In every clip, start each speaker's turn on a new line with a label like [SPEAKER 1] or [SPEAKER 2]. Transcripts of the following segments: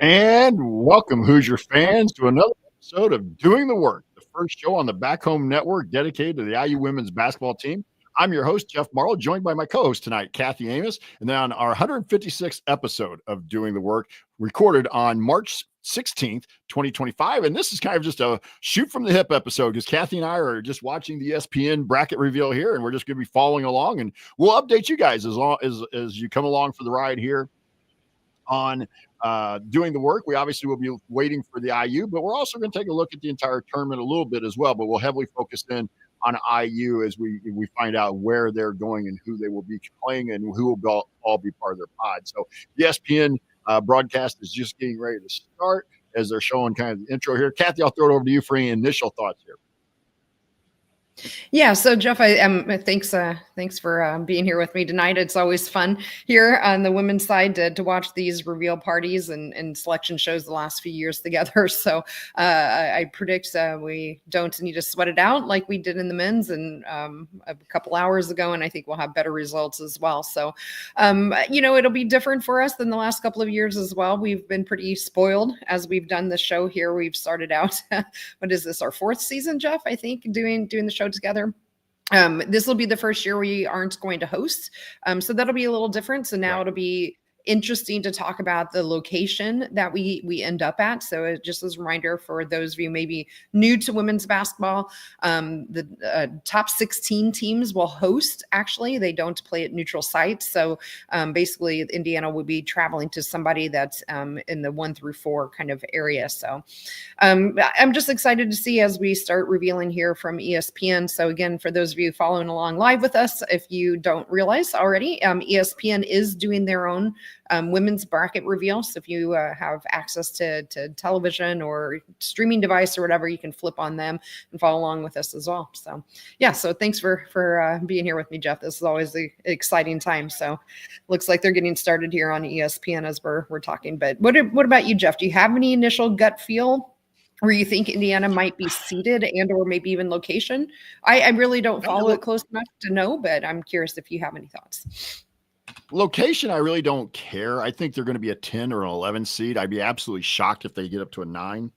[SPEAKER 1] And welcome, Hoosier fans, to another episode of Doing the Work, the first show on the Back Home Network dedicated to the IU women's basketball team. I'm your host, Jeff Marlow, joined by my co-host tonight, Kathy Amos, and then on our 156th episode of Doing the Work, recorded on March 16th, 2025. And this is kind of just a shoot from the hip episode because Kathy and I are just watching the ESPN bracket reveal here, and we're just going to be following along, and we'll update you guys as you come along for the ride here on Doing the Work. We obviously will be waiting for the IU, but we're also going to take a look at the entire tournament a little bit as well. But we'll heavily focus in on IU as we find out where they're going and who they will be playing and who will all be part of their pod. So the ESPN broadcast is just getting ready to start as they're showing kind of the intro here. Kathy, I'll throw it over to you for any initial thoughts here.
[SPEAKER 2] Yeah. So Jeff, thanks for being here with me tonight. It's always fun here on the women's side to watch these reveal parties and selection shows the last few years together. So I predict we don't need to sweat it out like we did in the men's and a couple hours ago, and I think we'll have better results as well. So it'll be different for us than the last couple of years as well. We've been pretty spoiled as we've done the show here. We've started out, what is this, our fourth season, Jeff? I think doing the show together. This will be the first year we aren't going to host. So that'll be a little different. So now It'll be interesting to talk about the location that we end up at. So just as a reminder for those of you maybe new to women's basketball, the top 16 teams will host. Actually, they don't play at neutral sites. So basically Indiana would be traveling to somebody that's in the 1 through 4 kind of area. So I'm just excited to see as we start revealing here from ESPN. So again, for those of you following along live with us, if you don't realize already, ESPN is doing their own women's bracket reveal. So if you have access to television or streaming device or whatever, you can flip on them and follow along with us as well. So yeah, so thanks for being here with me, Jeff. This is always an exciting time. So looks like they're getting started here on ESPN as we're talking. But what about you, Jeff? Do you have any initial gut feel where you think Indiana might be seated and or maybe even location? I really don't follow it close enough to know, but I'm curious if you have any thoughts.
[SPEAKER 1] Location, I really don't care. I think they're going to be a 10 or an 11 seed. I'd be absolutely shocked if they get up to a 9.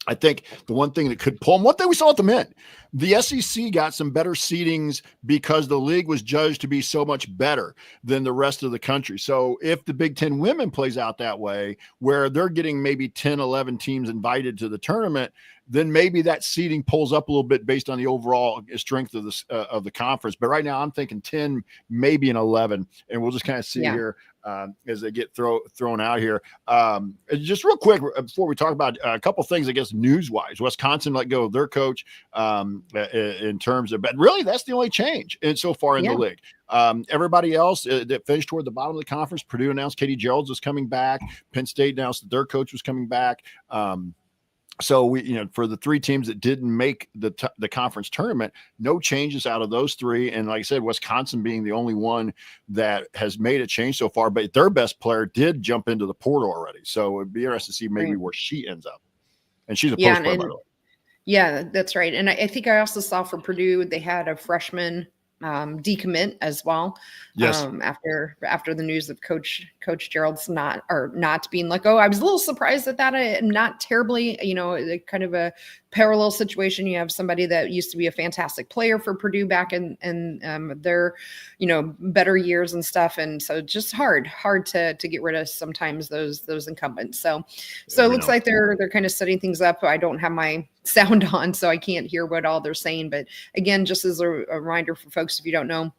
[SPEAKER 1] I think the one thing that could pull them, one thing we saw at the men, the SEC got some better seedings because the league was judged to be so much better than the rest of the country. So if the Big Ten women plays out that way, where they're getting maybe 10, 11 teams invited to the tournament, then maybe that seeding pulls up a little bit based on the overall strength of the conference. But right now I'm thinking 10, maybe an 11, and we'll just kind of see here as they get thrown out here. Just real quick before we talk about a couple things, I guess, news-wise, Wisconsin let go of their coach in terms of, but really that's the only change so far in the league. Everybody else that finished toward the bottom of the conference, Purdue announced Katie Geralds was coming back. Penn State announced that their coach was coming back. So we, for the 3 teams that didn't make the conference tournament, no changes out of those 3. And like I said, Wisconsin being the only one that has made a change so far, but their best player did jump into the portal already. So it'd be interesting to see maybe where she ends up. And she's a post player, by the way.
[SPEAKER 2] Yeah, that's right. And I think I also saw for Purdue, they had a freshman decommit as well.
[SPEAKER 1] Yes.
[SPEAKER 2] After the news of Coach Gerald's not being let go, I was a little surprised at that. I'm not terribly, kind of a parallel situation. You have somebody that used to be a fantastic player for Purdue back in their, better years and stuff, and so just hard to get rid of sometimes those incumbents. So it looks like they're kind of setting things up. I don't have my sound on, so I can't hear what all they're saying. But again, just as a reminder for folks, if you don't know,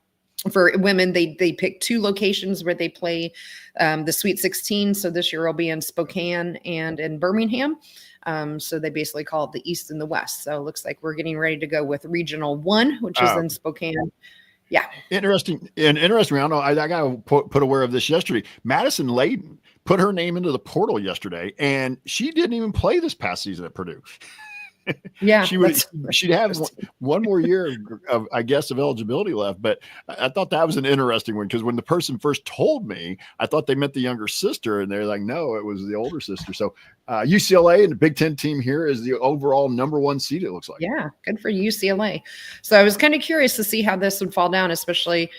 [SPEAKER 2] for women, they pick 2 locations where they play the Sweet 16. So this year will be in Spokane and in Birmingham. So they basically call it the East and the West. So it looks like we're getting ready to go with Regional 1, which is in Spokane. Yeah.
[SPEAKER 1] Interesting. I don't know. I got put aware of this yesterday. Madison Layden put her name into the portal yesterday, and she didn't even play this past season at Purdue.
[SPEAKER 2] Yeah,
[SPEAKER 1] she'd have one more year of eligibility left. But I thought that was an interesting one because when the person first told me, I thought they meant the younger sister, and they're like, no, it was the older sister. So UCLA and the Big Ten team here is the overall number 1 seed, it looks like.
[SPEAKER 2] Yeah, good for UCLA. So I was kind of curious to see how this would fall down, especially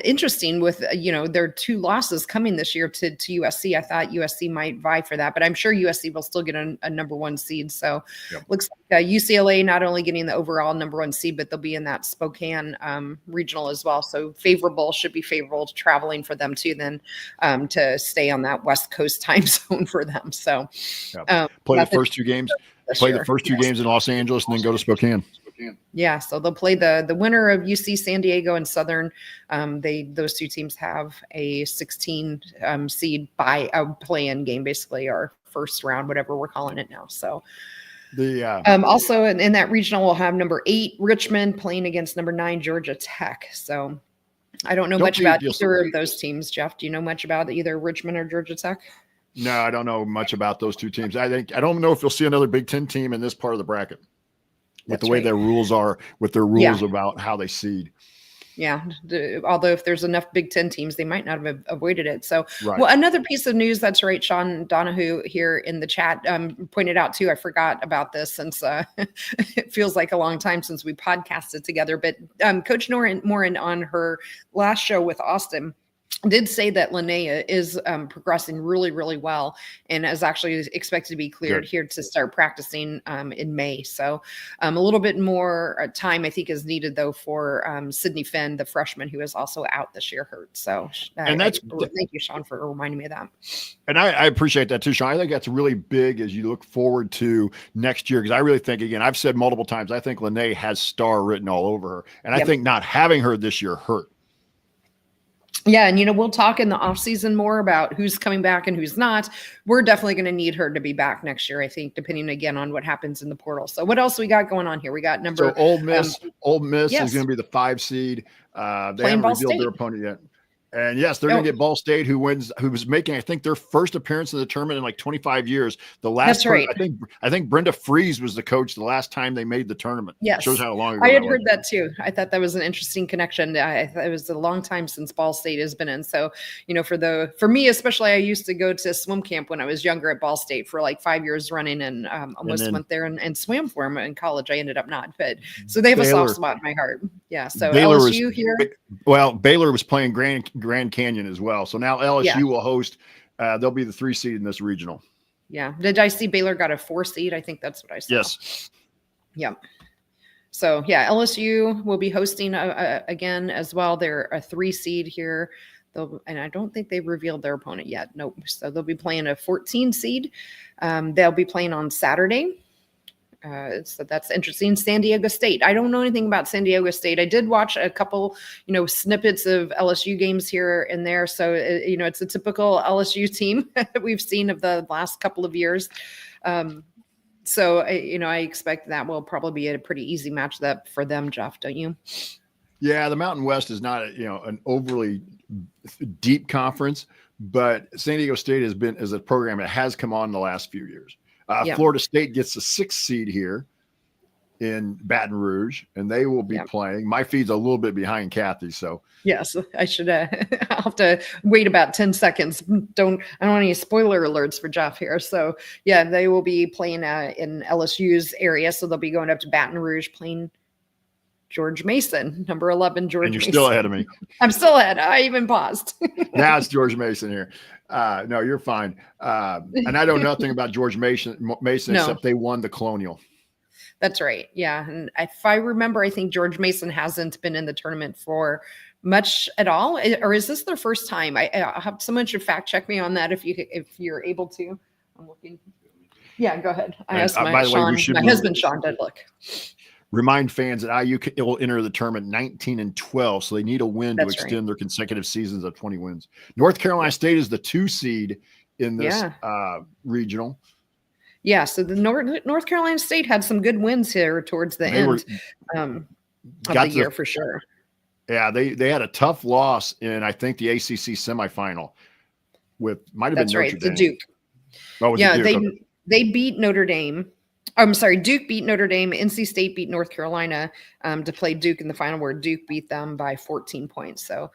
[SPEAKER 2] interesting with, their 2 losses coming this year to USC. I thought USC might vie for that, but I'm sure USC will still get a number 1 seed. So looks like UCLA not only getting the overall number 1 seed, but they'll be in that Spokane regional as well. So should be favorable to traveling for them too, then to stay on that West Coast time zone for them. So
[SPEAKER 1] play the first 2 games. Play the first 2 games in Los Angeles and then go to Spokane.
[SPEAKER 2] Yeah, so they'll play the winner of UC San Diego and Southern. Those 2 teams have a 16 seed by a play-in game, basically, or first round, whatever we're calling it now. So also in that regional, we'll have number 8 Richmond playing against number 9 Georgia Tech. So I don't know much about either of those teams. Jeff, do you know much about either Richmond or Georgia Tech?
[SPEAKER 1] No, I don't know much about those 2 teams. I don't know if you'll see another Big Ten team in this part of the bracket. With the way their rules are, with their rules about how they seed.
[SPEAKER 2] Yeah. Although if there's enough Big Ten teams, they might not have avoided it. So, well, another piece of news, that's right. Sean Donahue here in the chat pointed out too, I forgot about this since it feels like a long time since we podcasted together, but Coach Morin on her last show with Austin did say that Linnea is progressing really, really well and is actually expected to be cleared here to start practicing in May. So a little bit more time, I think, is needed, though, for Sydney Finn, the freshman who is also out this year hurt. So thank you, Sean, for reminding me of that. And
[SPEAKER 1] I appreciate that, too, Sean. I think that's really big as you look forward to next year, because I really think, again, I've said multiple times, I think Linnea has star written all over her. And I think not having her this year hurt.
[SPEAKER 2] Yeah. And, we'll talk in the off season more about who's coming back and who's not. We're definitely going to need her to be back next year, I think, depending again on what happens in the portal. So what else we got going on here? We got
[SPEAKER 1] Ole Miss is going to be the 5 seed. They haven't revealed their opponent yet. And yes, they're going to get Ball State, who was making, I think, their first appearance in the tournament in like 25 years. The last, I think Brenda Fries was the coach the last time they made the tournament.
[SPEAKER 2] Yes,
[SPEAKER 1] shows how long ago
[SPEAKER 2] I had heard that too. I thought that was an interesting connection. It was a long time since Ball State has been in. So, for me especially, I used to go to swim camp when I was younger at Ball State for like 5 years running, and almost went there and swam for them in college. I ended up not, but so they have a soft spot in my heart. Yeah. So LSU here.
[SPEAKER 1] Well, Baylor was playing Grand Canyon as well. So now LSU will host. They'll be the 3 seed in this regional.
[SPEAKER 2] Yeah. Did I see Baylor got a 4 seed? I think that's what I saw.
[SPEAKER 1] Yes.
[SPEAKER 2] Yep. So yeah, LSU will be hosting again as well. They're a 3 seed here. And I don't think they've revealed their opponent yet. Nope. So they'll be playing a 14 seed. They'll be playing on Saturday. So that's interesting. San Diego State. I don't know anything about San Diego State. I did watch a couple, snippets of LSU games here and there. So, it's a typical LSU team that we've seen of the last couple of years. So, I expect that will probably be a pretty easy match for them, Jeff, don't you?
[SPEAKER 1] Yeah, the Mountain West is not, an overly deep conference, but San Diego State is a program that has come on the last few years. Florida State gets the 6th seed here in Baton Rouge, and they will be playing. My feed's a little bit behind Kathy, so
[SPEAKER 2] yes, I should. I'll have to wait about 10 seconds. I don't want any spoiler alerts for Jeff here. So yeah, they will be playing in LSU's area, so they'll be going up to Baton Rouge playing George Mason, number 11, George Mason.
[SPEAKER 1] And you're still ahead of me.
[SPEAKER 2] I'm still ahead. I even paused.
[SPEAKER 1] Now it's George Mason here. No, you're fine. And I know nothing about George Mason except they won the Colonial.
[SPEAKER 2] That's right. Yeah. And if I remember, I think George Mason hasn't been in the tournament for much at all. Or is this their first time? I have someone should fact check me on that if you're able to. I'm looking. Yeah, go ahead. I asked my husband Sean did look.
[SPEAKER 1] Remind fans that IU will enter the tournament 19-12, so they need a win to extend their consecutive seasons of 20 wins. North Carolina State is the 2 seed in this regional.
[SPEAKER 2] Yeah, so the North Carolina State had some good wins here towards the end of the year for sure.
[SPEAKER 1] Yeah, they had a tough loss in, I think, the ACC semifinal with might have been Notre Dame.
[SPEAKER 2] The Duke.
[SPEAKER 1] Oh, yeah,
[SPEAKER 2] they beat Notre Dame. I'm sorry, Duke beat Notre Dame. NC State beat North Carolina to play Duke in the final, where Duke beat them by 14 points. So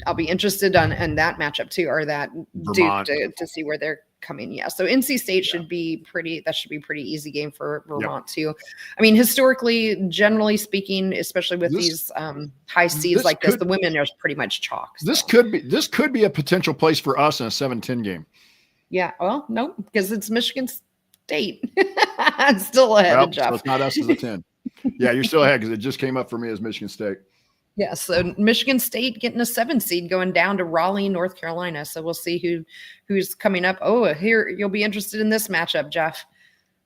[SPEAKER 2] I'll be interested in that matchup too, or that Vermont. Duke to see where they're coming. Yeah. So NC State should be pretty easy game for Vermont too. I mean, historically, generally speaking, especially with these high seeds like this, the women are pretty much chalk.
[SPEAKER 1] This could be a potential place for us in a 7-10 game.
[SPEAKER 2] Yeah. Well, no, because it's Michigan State. I'm still ahead of Jeff.
[SPEAKER 1] So it's not us as a 10. Yeah, you're still ahead because it just came up for me as Michigan State.
[SPEAKER 2] Yeah, so Michigan State getting a 7 seed going down to Raleigh, North Carolina. So we'll see who's coming up. Oh, here you'll be interested in this matchup, Jeff.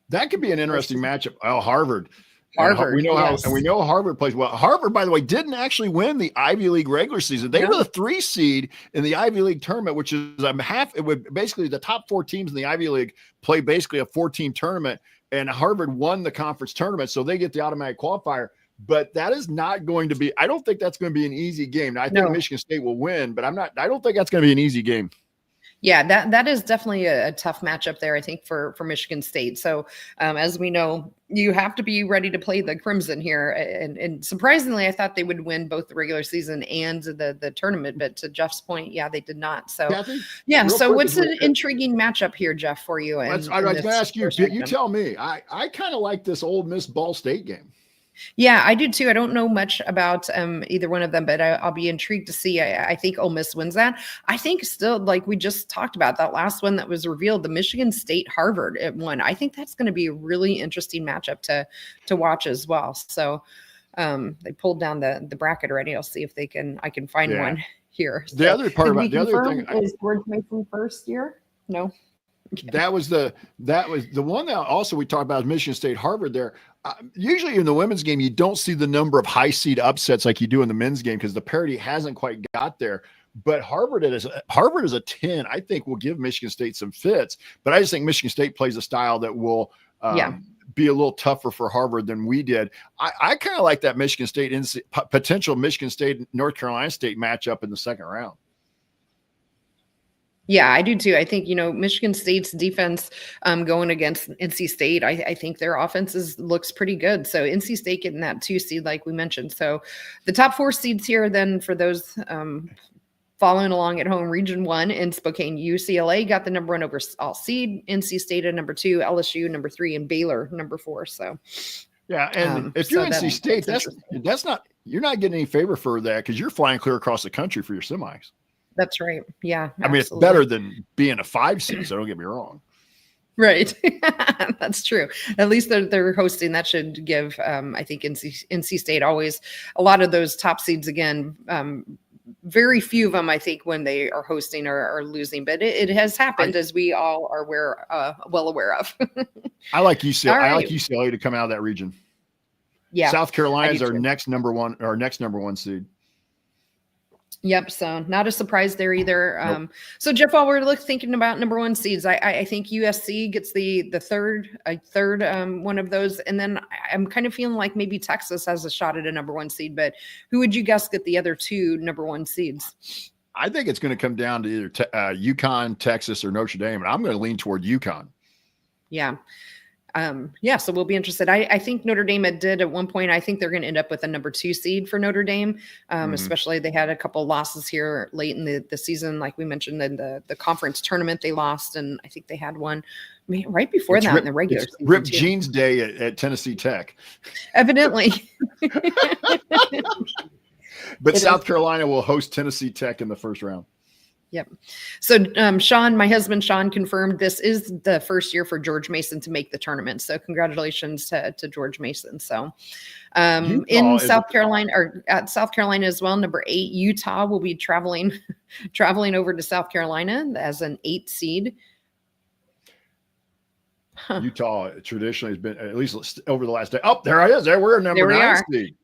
[SPEAKER 1] That could be an interesting matchup. Oh, Harvard.
[SPEAKER 2] We
[SPEAKER 1] know Harvard plays well. Harvard, by the way, didn't actually win the Ivy League regular season. They were the 3 seed in the Ivy League tournament, which is it would basically the top 4 teams in the Ivy League play basically a 4-team tournament, and Harvard won the conference tournament, so they get the automatic qualifier. But that is not going to be, I don't think that's going to be an easy game. Now, I think Michigan State will win, but I don't think that's going to be an easy game.
[SPEAKER 2] Yeah, that is definitely a tough matchup there, I think, for Michigan State. So as we know, you have to be ready to play the Crimson here. And surprisingly, I thought they would win both the regular season and the tournament. But to Jeff's point, they did not. So,
[SPEAKER 1] Kathy,
[SPEAKER 2] so what's an intriguing matchup here, Jeff, for you?
[SPEAKER 1] I was going to ask you, you tell me. I kind of like this Ole Miss Ball State game.
[SPEAKER 2] Yeah, I do too. I don't know much about either one of them, but I'll be intrigued to see. I think Ole Miss wins that. I think still, like we just talked about, that last one that was revealed, the Michigan State Harvard one. I think that's going to be a really interesting matchup to watch as well. So they pulled down the bracket already. I'll see if I can find one here. So,
[SPEAKER 1] the other part about the other thing
[SPEAKER 2] is George Mason first year? No.
[SPEAKER 1] Okay. That was the one that also we talked about, Michigan State Harvard there. Usually in the women's game, you don't see the number of high seed upsets like you do in the men's game because the parity hasn't quite got there. But Harvard is a 10. I think will give Michigan State some fits. But I just think Michigan State plays a style that will be a little tougher for Harvard than we did. I kind of like that Michigan State potential Michigan State North Carolina State matchup in the second round.
[SPEAKER 2] Yeah, I do too. I think, Michigan State's defense going against NC State, I think their offenses looks pretty good. So NC State getting that 2 seed, like we mentioned. So the top 4 seeds here, then for those following along at home, Region 1 in Spokane, UCLA got the number 1 overall seed, NC State at number 2, LSU number 3, and Baylor number 4. So
[SPEAKER 1] yeah, and if you're NC State, that's not, you're not getting any favor for that because you're flying clear across the country for your semis.
[SPEAKER 2] That's right. Yeah.
[SPEAKER 1] I mean, it's better than being a 5 seed, so don't get me wrong.
[SPEAKER 2] Right. That's true. At least they're hosting. That should give, I think, NC State always a lot of those top seeds again. Very few of them, I think, when they are hosting are losing, but it has happened, as we all are well aware of.
[SPEAKER 1] I like UCLA. Right. I like UCLA to come out of that region.
[SPEAKER 2] Yeah.
[SPEAKER 1] South Carolina is our next number 1 seed.
[SPEAKER 2] Yep. So not a surprise there either.
[SPEAKER 1] Nope.
[SPEAKER 2] So Jeff, while we're thinking about number 1 seeds, I think USC gets the third one of those. And then I'm kind of feeling like maybe Texas has a shot at a number 1 seed, but who would you guess get the other 2 number 1 seeds?
[SPEAKER 1] I think it's going to come down to either UConn, Texas, or Notre Dame. And I'm going to lean toward UConn.
[SPEAKER 2] Yeah. So we'll be interested. I think Notre Dame did at one point. I think they're going to end up with a number 2 seed for Notre Dame, especially they had a couple losses here late in the season, like we mentioned in the conference tournament they lost, and I think they had one right before in the regular season.
[SPEAKER 1] Rip Jeans Day at Tennessee Tech.
[SPEAKER 2] Evidently.
[SPEAKER 1] But South Carolina will host Tennessee Tech in the first round.
[SPEAKER 2] Yep. So Sean, my husband, Sean, confirmed this is the first year for George Mason to make the tournament. So congratulations to George Mason. So in South Carolina, or at South Carolina as well, number 8, Utah will be traveling over to South Carolina as an 8 seed.
[SPEAKER 1] Huh. Utah traditionally has been, at least over the last day. Oh, there it is. There we're number 9 seed.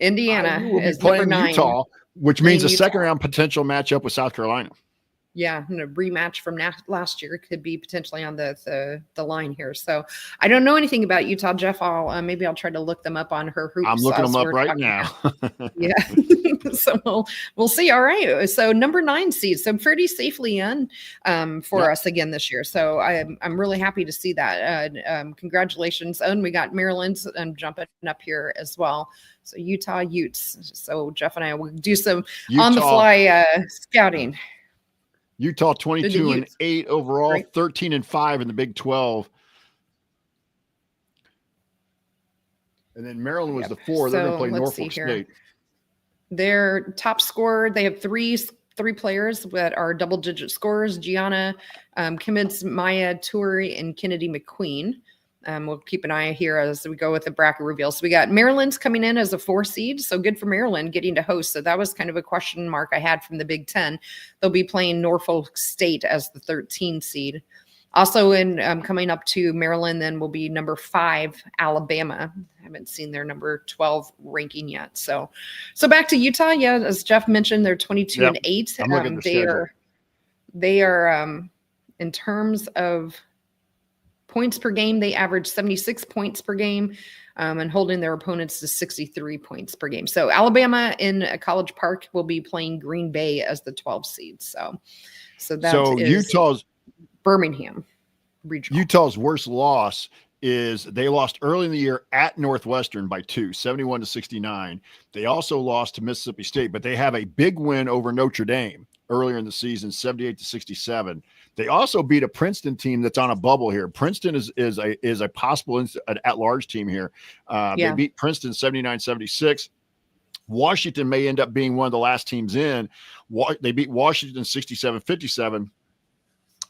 [SPEAKER 2] Indiana is
[SPEAKER 1] playing
[SPEAKER 2] number 9.
[SPEAKER 1] Utah, which means a second round potential matchup with South Carolina.
[SPEAKER 2] Yeah, and a rematch from last year could be potentially on the line here. So I don't know anything about Utah, Jeff. Maybe I'll try to look them up on her hoops.
[SPEAKER 1] I'm looking them up right now.
[SPEAKER 2] Yeah, so we'll see. All right, so number 9 seed, so pretty safely in for us again this year. So I'm really happy to see that. Congratulations, and we got Maryland's jumping up here as well. So Utah Utes. So Jeff and I will do some on the fly scouting.
[SPEAKER 1] Utah 22-8 overall,
[SPEAKER 2] Great.
[SPEAKER 1] 13-5 in the Big 12. And then Maryland was the 4. They're going to play Norfolk State.
[SPEAKER 2] Their top scorer, they have three players that are double-digit scorers: Gianna Kimmins, Maya Turi, and Kennedy McQueen. We'll keep an eye here as we go with the bracket reveal. So we got Maryland's coming in as a 4 seed. So good for Maryland getting to host. So that was kind of a question mark I had from the Big Ten. They'll be playing Norfolk State as the 13 seed. Also in coming up to Maryland then will be number 5, Alabama. I haven't seen their number 12 ranking yet. So back to Utah. Yeah, as Jeff mentioned, they're 22-8.
[SPEAKER 1] I'm looking at the schedule.
[SPEAKER 2] They are in terms of points per game, they average 76 points per game, and holding their opponents to 63 points per game. So Alabama in College Park will be playing Green Bay as the 12 seed. So that is
[SPEAKER 1] Utah's
[SPEAKER 2] Birmingham regional.
[SPEAKER 1] Utah's worst loss is they lost early in the year at Northwestern by 2, 71-69. They also lost to Mississippi State, but they have a big win over Notre Dame earlier in the season, 78-67. They also beat a Princeton team that's on a bubble here. Princeton is a possible at-large team here. They beat Princeton 79-76. Washington may end up being one of the last teams in. They beat Washington 67-57.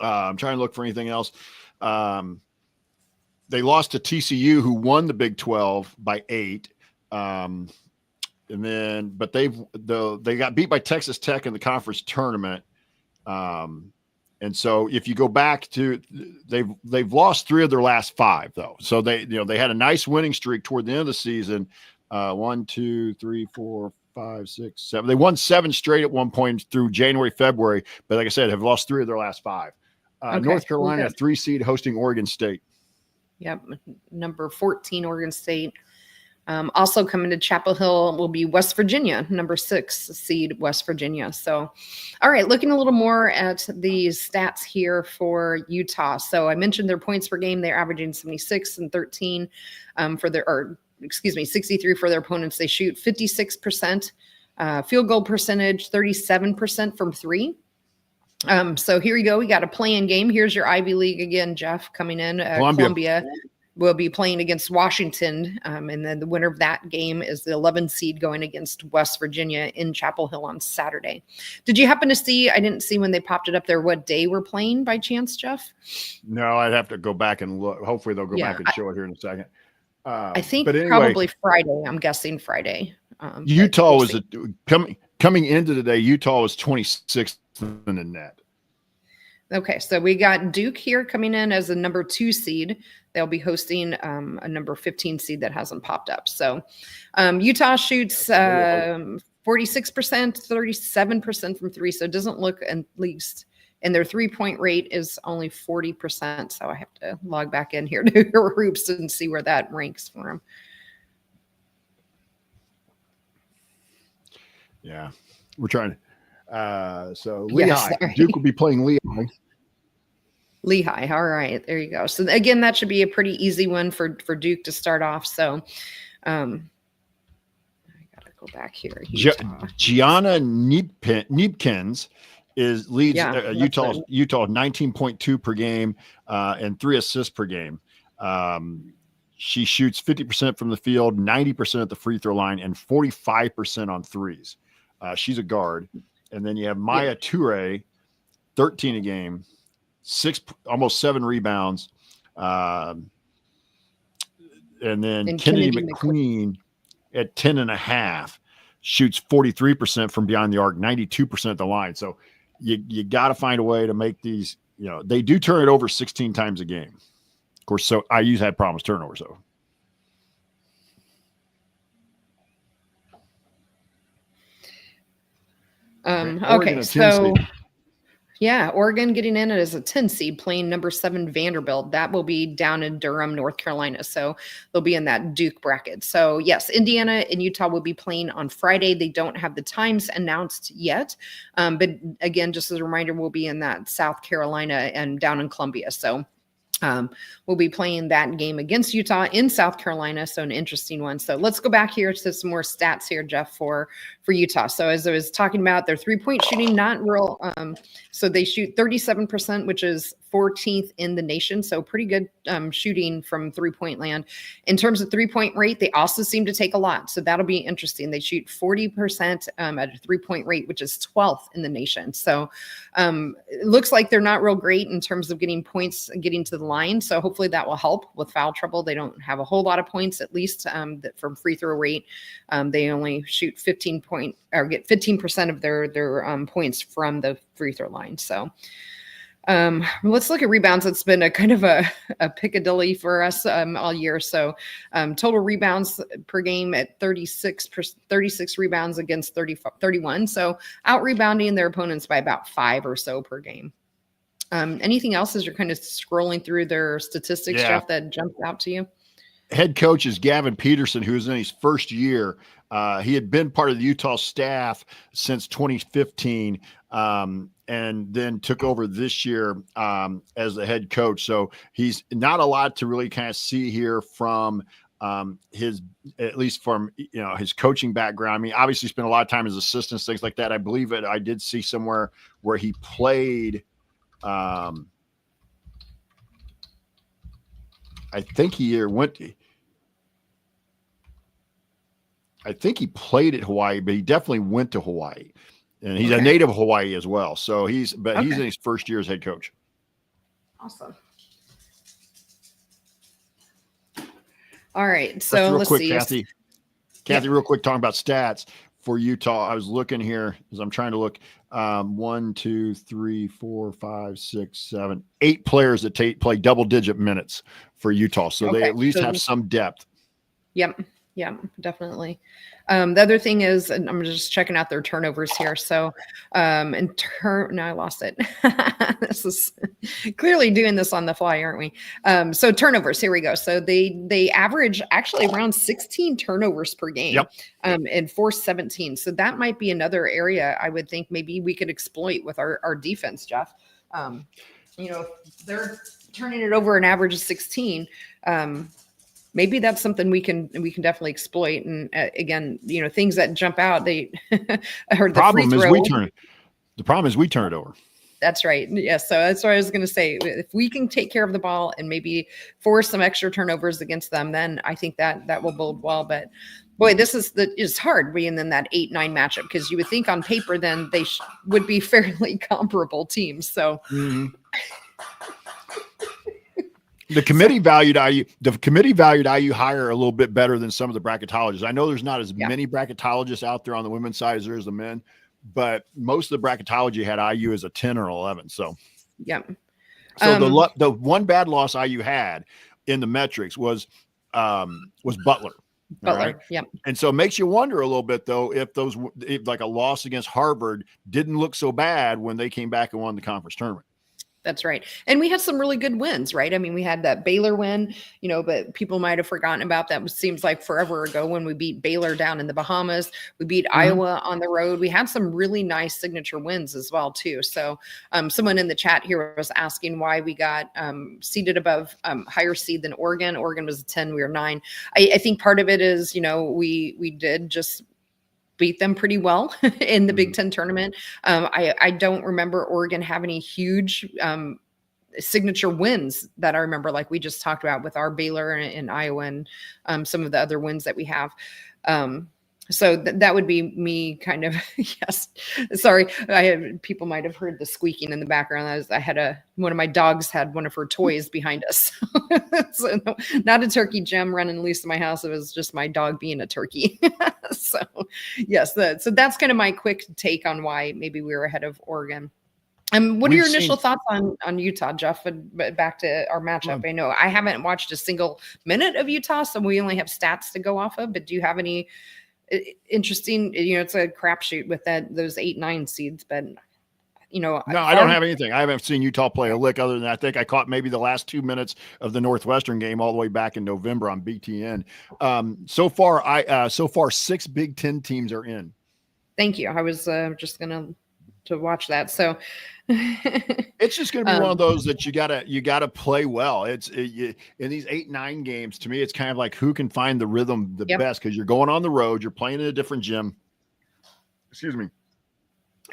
[SPEAKER 1] I'm trying to look for anything else. They lost to TCU, who won the Big 12 by 8. But they got beat by Texas Tech in the conference tournament. And so if you go back to, they've lost 3 of their last 5 though. So they had a nice winning streak toward the end of the season. 1, 2, 3, 4, 5, 6, 7. They won 7 straight at one point through January, February. But like I said, have lost 3 of their last 5. North Carolina, 3 seed hosting Oregon State.
[SPEAKER 2] Yep. Number 14, Oregon State. Also coming to Chapel Hill will be West Virginia, number 6 seed West Virginia. So, all right, looking a little more at these stats here for Utah. So I mentioned their points per game. They're averaging 76 and 13 for 63 for their opponents. They shoot 56%, field goal percentage, 37% from 3. So here you go. We got a play-in game. Here's your Ivy League again, Jeff, coming in. Columbia will be playing against Washington. And then the winner of that game is the 11 seed going against West Virginia in Chapel Hill on Saturday. Did you happen to see, I didn't see when they popped it up there, what day we're playing by chance, Jeff?
[SPEAKER 1] No, I'd have to go back and look. Hopefully they'll go back and show it here in a second.
[SPEAKER 2] I think probably Friday. I'm guessing Friday.
[SPEAKER 1] Utah was coming into today. Utah was 26th in the net.
[SPEAKER 2] Okay, so we got Duke here coming in as a number 2 seed. They'll be hosting a number 15 seed that hasn't popped up. So Utah shoots 46%, 37% from 3. So it doesn't look, at least, and their 3-point rate is only 40%. So I have to log back in here to Hoops and see where that ranks for them.
[SPEAKER 1] Yeah, we're trying to. So Lehigh, Duke will be playing Lehigh.
[SPEAKER 2] Lehigh. All right, there you go. So again, that should be a pretty easy one for Duke to start off. So I gotta go back here.
[SPEAKER 1] Gianna Niebkens leads Utah 19.2 per game and 3 assists per game. She shoots 50% from the field, 90% at the free throw line, and 45% on threes. She's a guard. And then you have Maya Toure, 13 a game, almost 7 rebounds. And then Kennedy McQueen at 10.5 shoots 43% from beyond the arc, 92% at the line. So you got to find a way to make these, they do turn it over 16 times a game. Of course, so IU's had problems turnovers, though.
[SPEAKER 2] Okay, so Oregon getting in as a 10 seed playing number 7 Vanderbilt. That will be down in Durham, North Carolina. So they'll be in that Duke bracket. So yes, Indiana and Utah will be playing on Friday. They don't have the times announced yet. But again, just as a reminder, we'll be in that South Carolina and down in Columbia. So We'll be playing that game against Utah in South Carolina. So an interesting one. So let's go back here to some more stats here, Jeff, for Utah. So as I was talking about, their 3-point shooting, not real. So they shoot 37%, which is 14th in the nation. So pretty good shooting from 3-point land. In terms of 3-point rate, they also seem to take a lot. So that'll be interesting. They shoot 40% at a 3-point rate, which is 12th in the nation. So it looks like they're not real great in terms of getting points, getting to the line. So hopefully that will help with foul trouble. They don't have a whole lot of points, at least from free throw rate. They only shoot get 15% of their points from the free throw line. So let's look at rebounds. It's been a kind of a Piccadilly for us all year. So total rebounds per game at 36 rebounds against 31. So out rebounding their opponents by about 5 or so per game. Anything else as you're kind of scrolling through their statistics, Jeff, that jumped out to you?
[SPEAKER 1] Head coach is Gavin Peterson, who's in his first year. He had been part of the Utah staff since 2015, and then took over this year as the head coach. So he's not a lot to really kind of see here from his, at least from, his coaching background. I mean, obviously spent a lot of time as assistants, things like that. I believe I did see somewhere where he played. I think he played at Hawaii, but he definitely went to Hawaii, and he's a native of Hawaii as well. So he's in his first year as head coach.
[SPEAKER 2] Awesome. All right. So let's see.
[SPEAKER 1] Kathy, real quick, talking about stats for Utah. I was looking here as I'm trying to look. 1, 2, 3, 4, 5, 6, 7, 8 players that play double-digit minutes for Utah. So they at least have some depth.
[SPEAKER 2] Yep. Yeah, definitely. The other thing is, and I'm just checking out their turnovers here. So, now I lost it. This is clearly doing this on the fly, aren't we? So turnovers, here we go. So they average actually around 16 turnovers per game.
[SPEAKER 1] Yep.
[SPEAKER 2] And force 17. So that might be another area I would think maybe we could exploit with our defense, Jeff. If they're turning it over an average of 16, maybe that's something we can definitely exploit. And again, things that jump out, the problem
[SPEAKER 1] is we turn it over.
[SPEAKER 2] That's right. Yes. So that's what I was going to say. If we can take care of the ball and maybe force some extra turnovers against them, then I think that will bode well. But boy, it's hard being in that 8-9 matchup, because you would think on paper then they would be fairly comparable teams. So. Mm-hmm.
[SPEAKER 1] The committee valued IU higher a little bit better than some of the bracketologists. I know there's not as many bracketologists out there on the women's side as there is the men, but most of the bracketology had IU as a 10 or 11. So, So the one bad loss IU had in the metrics was Butler.
[SPEAKER 2] Right? Yeah.
[SPEAKER 1] And so it makes you wonder a little bit, though, if like a loss against Harvard didn't look so bad when they came back and won the conference tournament.
[SPEAKER 2] That's right. And we had some really good wins, right? I mean, we had that Baylor win, but people might have forgotten about that. It seems like forever ago when we beat Baylor down in the Bahamas. We beat Iowa on the road. We had some really nice signature wins as well, too. So someone in the chat here was asking why we got seeded above higher seed than Oregon. Oregon was a 10, we were 9. I think part of it is, we did just beat them pretty well in the Big Ten tournament. I don't remember Oregon have any huge signature wins that I remember, like we just talked about with our Baylor and Iowa and some of the other wins that we have. So that would be me kind of, yes. Sorry. People might've heard the squeaking in the background. One of my dogs had one of her toys behind us. So not a turkey gem running loose in my house. It was just my dog being a turkey. So yes. So that's kind of my quick take on why maybe we were ahead of Oregon. What are your initial thoughts on Utah, Jeff? But back to our matchup. I know I haven't watched a single minute of Utah, so we only have stats to go off of, but do you have any interesting, it's a crapshoot with those 8-9 seeds, but no,
[SPEAKER 1] I don't have anything. I haven't seen Utah play a lick other than I think I caught maybe the last 2 minutes of the Northwestern game all the way back in November on BTN. So far 6 Big Ten teams are in.
[SPEAKER 2] Thank you. I was just going to watch that. So
[SPEAKER 1] it's just going to be one of those that you gotta play well. In these 8-9 games, to me, it's kind of like who can find the rhythm the best, because you're going on the road, you're playing in a different gym. Excuse me.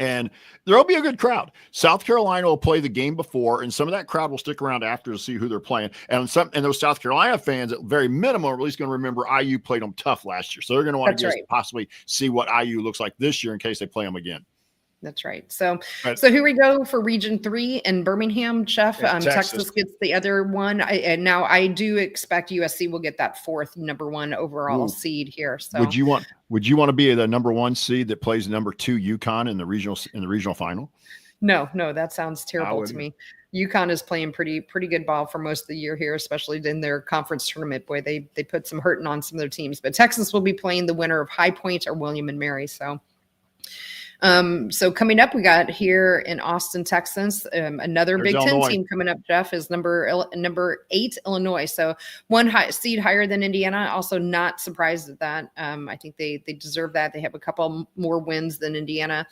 [SPEAKER 1] And there'll be a good crowd. South Carolina will play the game before, and some of that crowd will stick around after to see who they're playing. And those South Carolina fans, at very minimum, are at least going to remember IU played them tough last year. So they're going to want to possibly see what IU looks like this year in case they play them again.
[SPEAKER 2] That's right. So here we go for Region 3 in Birmingham, Jeff. Texas gets the other one. And now I do expect USC will get that fourth number 1 overall seed here. So would you want to be the number 1 seed that plays number 2 UConn in the regional final? No, that sounds terrible to me. UConn is playing pretty good ball for most of the year here, especially in their conference tournament. Boy, they put some hurting on some of their teams. But Texas will be playing the winner of High Point or William and Mary. So coming up, we got here in Austin, Texas, another Big Ten team coming up, Jeff, is number 8 Illinois. So 1 seed higher than Indiana. Also not surprised at that. I think they deserve that. They have a couple more wins than Indiana.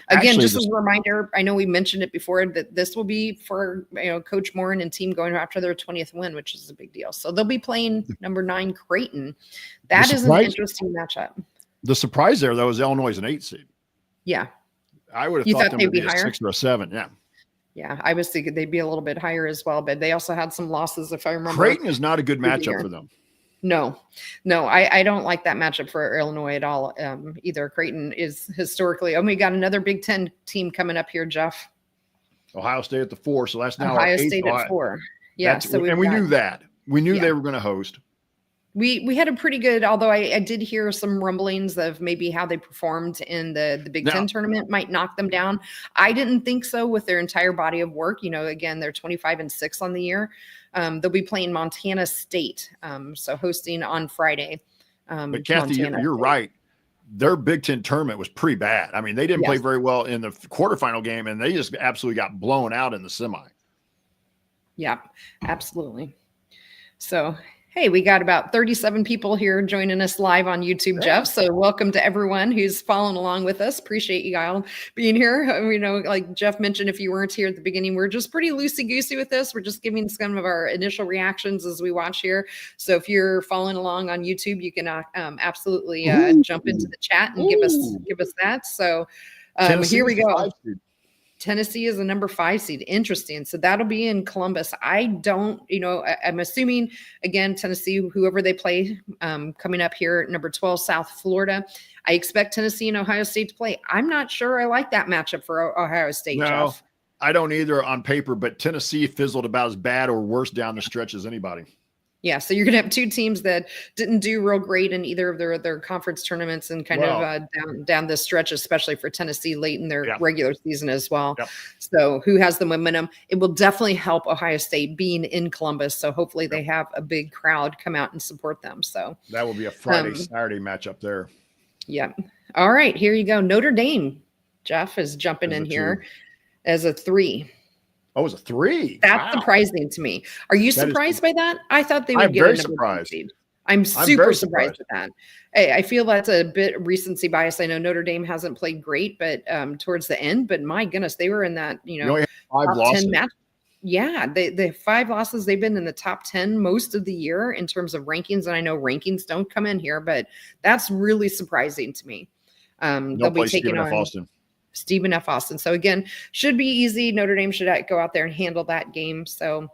[SPEAKER 2] Again, just as a reminder, I know we mentioned it before, that this will be for Coach Morin and team going after their 20th win, which is a big deal. So they'll be playing number 9 Creighton. That is an interesting matchup. The surprise there, though, is Illinois is an 8 seed. Yeah. I would have thought them would be higher? A 6 or a 7. Yeah. Yeah. I was thinking they'd be a little bit higher as well, but they also had some losses, if I remember. Creighton is not a good matchup for them. No, I don't like that matchup for Illinois at all. Either. Creighton is historically, we got another Big Ten team coming up here, Jeff. Ohio State at the 4. So that's now Ohio State at 4. Yeah. We knew that. We knew they were going to host. We had a pretty good, although I did hear some rumblings of maybe how they performed in the Big Ten tournament might knock them down. I didn't think so with their entire body of work. Again, they're 25-6 on the year. They'll be playing Montana State, so hosting on Friday. But Kathy, you're right. Their Big Ten tournament was pretty bad. I mean, they didn't play very well in the quarterfinal game, and they just absolutely got blown out in the semi. Yeah, absolutely. So hey, we got about 37 people here joining us live on YouTube, Jeff. So welcome to everyone who's following along with us. Appreciate you all being here. Like Jeff mentioned, if you weren't here at the beginning, we're just pretty loosey-goosey with this. We're just giving some of our initial reactions as we watch here. So if you're following along on YouTube, you can absolutely jump into the chat and give us that. So here we go. Tennessee is a number 5 seed. Interesting. So that'll be in Columbus. I'm assuming, again, Tennessee, whoever they play, coming up here at number 12, South Florida. I expect Tennessee and Ohio State to play. I'm not sure I like that matchup for Ohio State, Jeff. I don't either on paper, but Tennessee fizzled about as bad or worse down the stretch as anybody. Yeah, so you're going to have 2 teams that didn't do real great in either of their conference tournaments and kind of down this stretch, especially for Tennessee late in their regular season as well. Yep. So who has the momentum? It will definitely help Ohio State being in Columbus. So hopefully they have a big crowd come out and support them. So that will be a Friday, Saturday matchup there. Yeah. All right, here you go. Notre Dame, Jeff, is jumping in here as a 3. Oh, it's a 3. That's surprising to me. Are you surprised by that? I thought they would get a number 1 seed. I'm super surprised with that. Hey, I feel that's a bit recency bias. I know Notre Dame hasn't played great, but towards the end. But my goodness, they were in that 5 losses. 10 match. Yeah, they 5 losses. They've been in the top 10 most of the year in terms of rankings. And I know rankings don't come in here, but that's really surprising to me. They'll be taking on Stephen F. Austin. So again, should be easy. Notre Dame should go out there and handle that game. So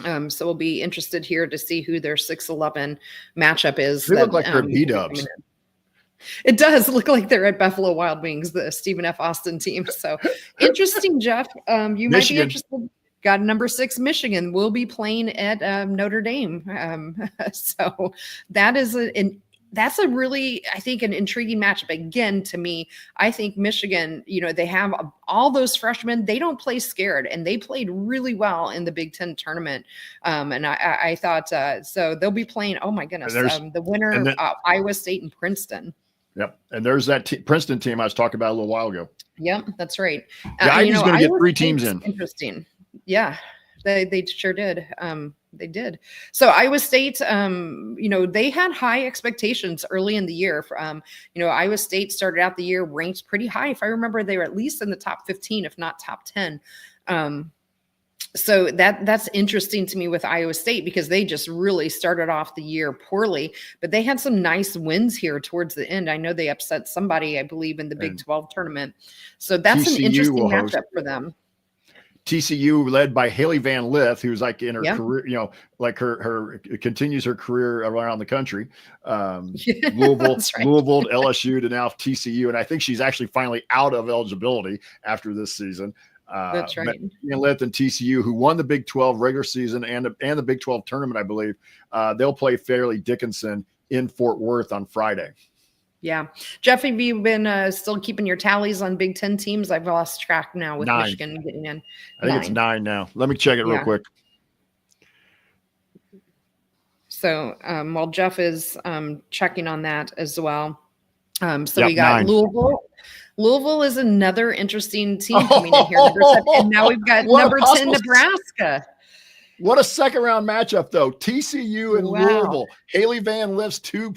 [SPEAKER 2] we'll be interested here to see who their 6-11 matchup is. They look like they're B-dubs. It does look like they're at Buffalo Wild Wings, the Stephen F. Austin team. So interesting, Jeff. You might be interested. Got number 6 Michigan will be playing at Notre Dame. So that is that's a really, I think, an intriguing matchup. Again, to me, I think Michigan, they have all those freshmen. They don't play scared, and they played really well in the Big Ten tournament. And I thought, so they'll be playing, oh my goodness, the winner, Iowa State and Princeton. Yep. And there's that Princeton team I was talking about a little while ago. Yep, that's right. The Ivy's going to get 3 teams in. Interesting. Yeah, they sure did. They did. So Iowa State, they had high expectations early in the year. Iowa State started out the year ranked pretty high. If I remember, they were at least in the top 15, if not top 10. So that's interesting to me with Iowa State because they just really started off the year poorly, but they had some nice wins here towards the end. I know they upset somebody, I believe, in the Big 12 tournament. So that's an interesting matchup for them.
[SPEAKER 1] TCU led by Haley Van Lith, who's like in her career, like her continues her career around the country. Louisville, right. Louisville, LSU to now TCU. And I think she's actually finally out of eligibility after this season.
[SPEAKER 2] That's right.
[SPEAKER 1] Van Lith and TCU, who won the Big 12 regular season and the Big 12 tournament, I believe. They'll play Fairleigh Dickinson in Fort Worth on Friday.
[SPEAKER 2] Yeah. Jeff, have you been still keeping your tallies on Big 10 teams? I've lost track now with 9. Michigan getting in.
[SPEAKER 1] I think it's 9 now. Let me check it real quick.
[SPEAKER 2] So while Jeff is checking on that as well. We got 9. Louisville is another interesting team coming in here. And now we've got number 10, Nebraska.
[SPEAKER 1] What a second round matchup, though. TCU and Louisville. Haley Van Lith's two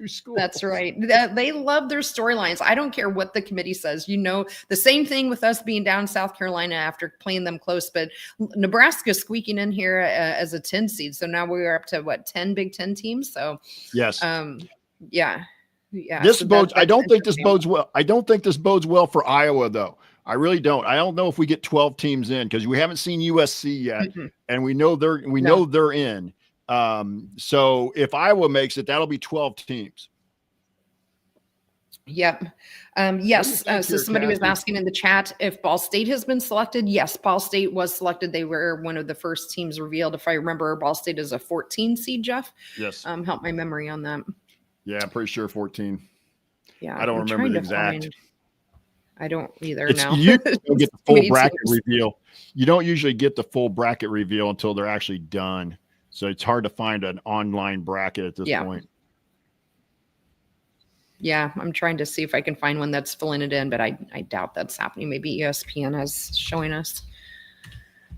[SPEAKER 1] schools.
[SPEAKER 2] That's right. They love their storylines. I don't care what the committee says. The same thing with us being down South Carolina after playing them close, but Nebraska squeaking in here as a 10 seed. So now we're up to 10 Big 10 teams. So
[SPEAKER 1] yes.
[SPEAKER 2] Yeah.
[SPEAKER 1] This bodes. I don't think this bodes well. I don't think this bodes well for Iowa, though. I really don't. I don't know if we get 12 teams in because we haven't seen USC yet, and we know they're in. So if Iowa makes it, that'll be 12 teams.
[SPEAKER 2] Yep. Yes. So somebody was asking in the chat if Ball State has been selected. Yes, Ball State was selected. They were one of the first teams revealed. If I remember, Ball State is a 14 seed, Jeff.
[SPEAKER 1] Yes.
[SPEAKER 2] Help my memory on that.
[SPEAKER 1] Yeah, I'm pretty sure 14.
[SPEAKER 2] Yeah.
[SPEAKER 1] I don't remember the exact.
[SPEAKER 2] I don't either now.
[SPEAKER 1] You don't get the full bracket reveal. You don't usually get the full bracket reveal until they're actually done. So it's hard to find an online bracket at this point. Yeah,
[SPEAKER 2] I'm trying to see if I can find one that's filling it in, but I doubt that's happening. Maybe ESPN is showing us.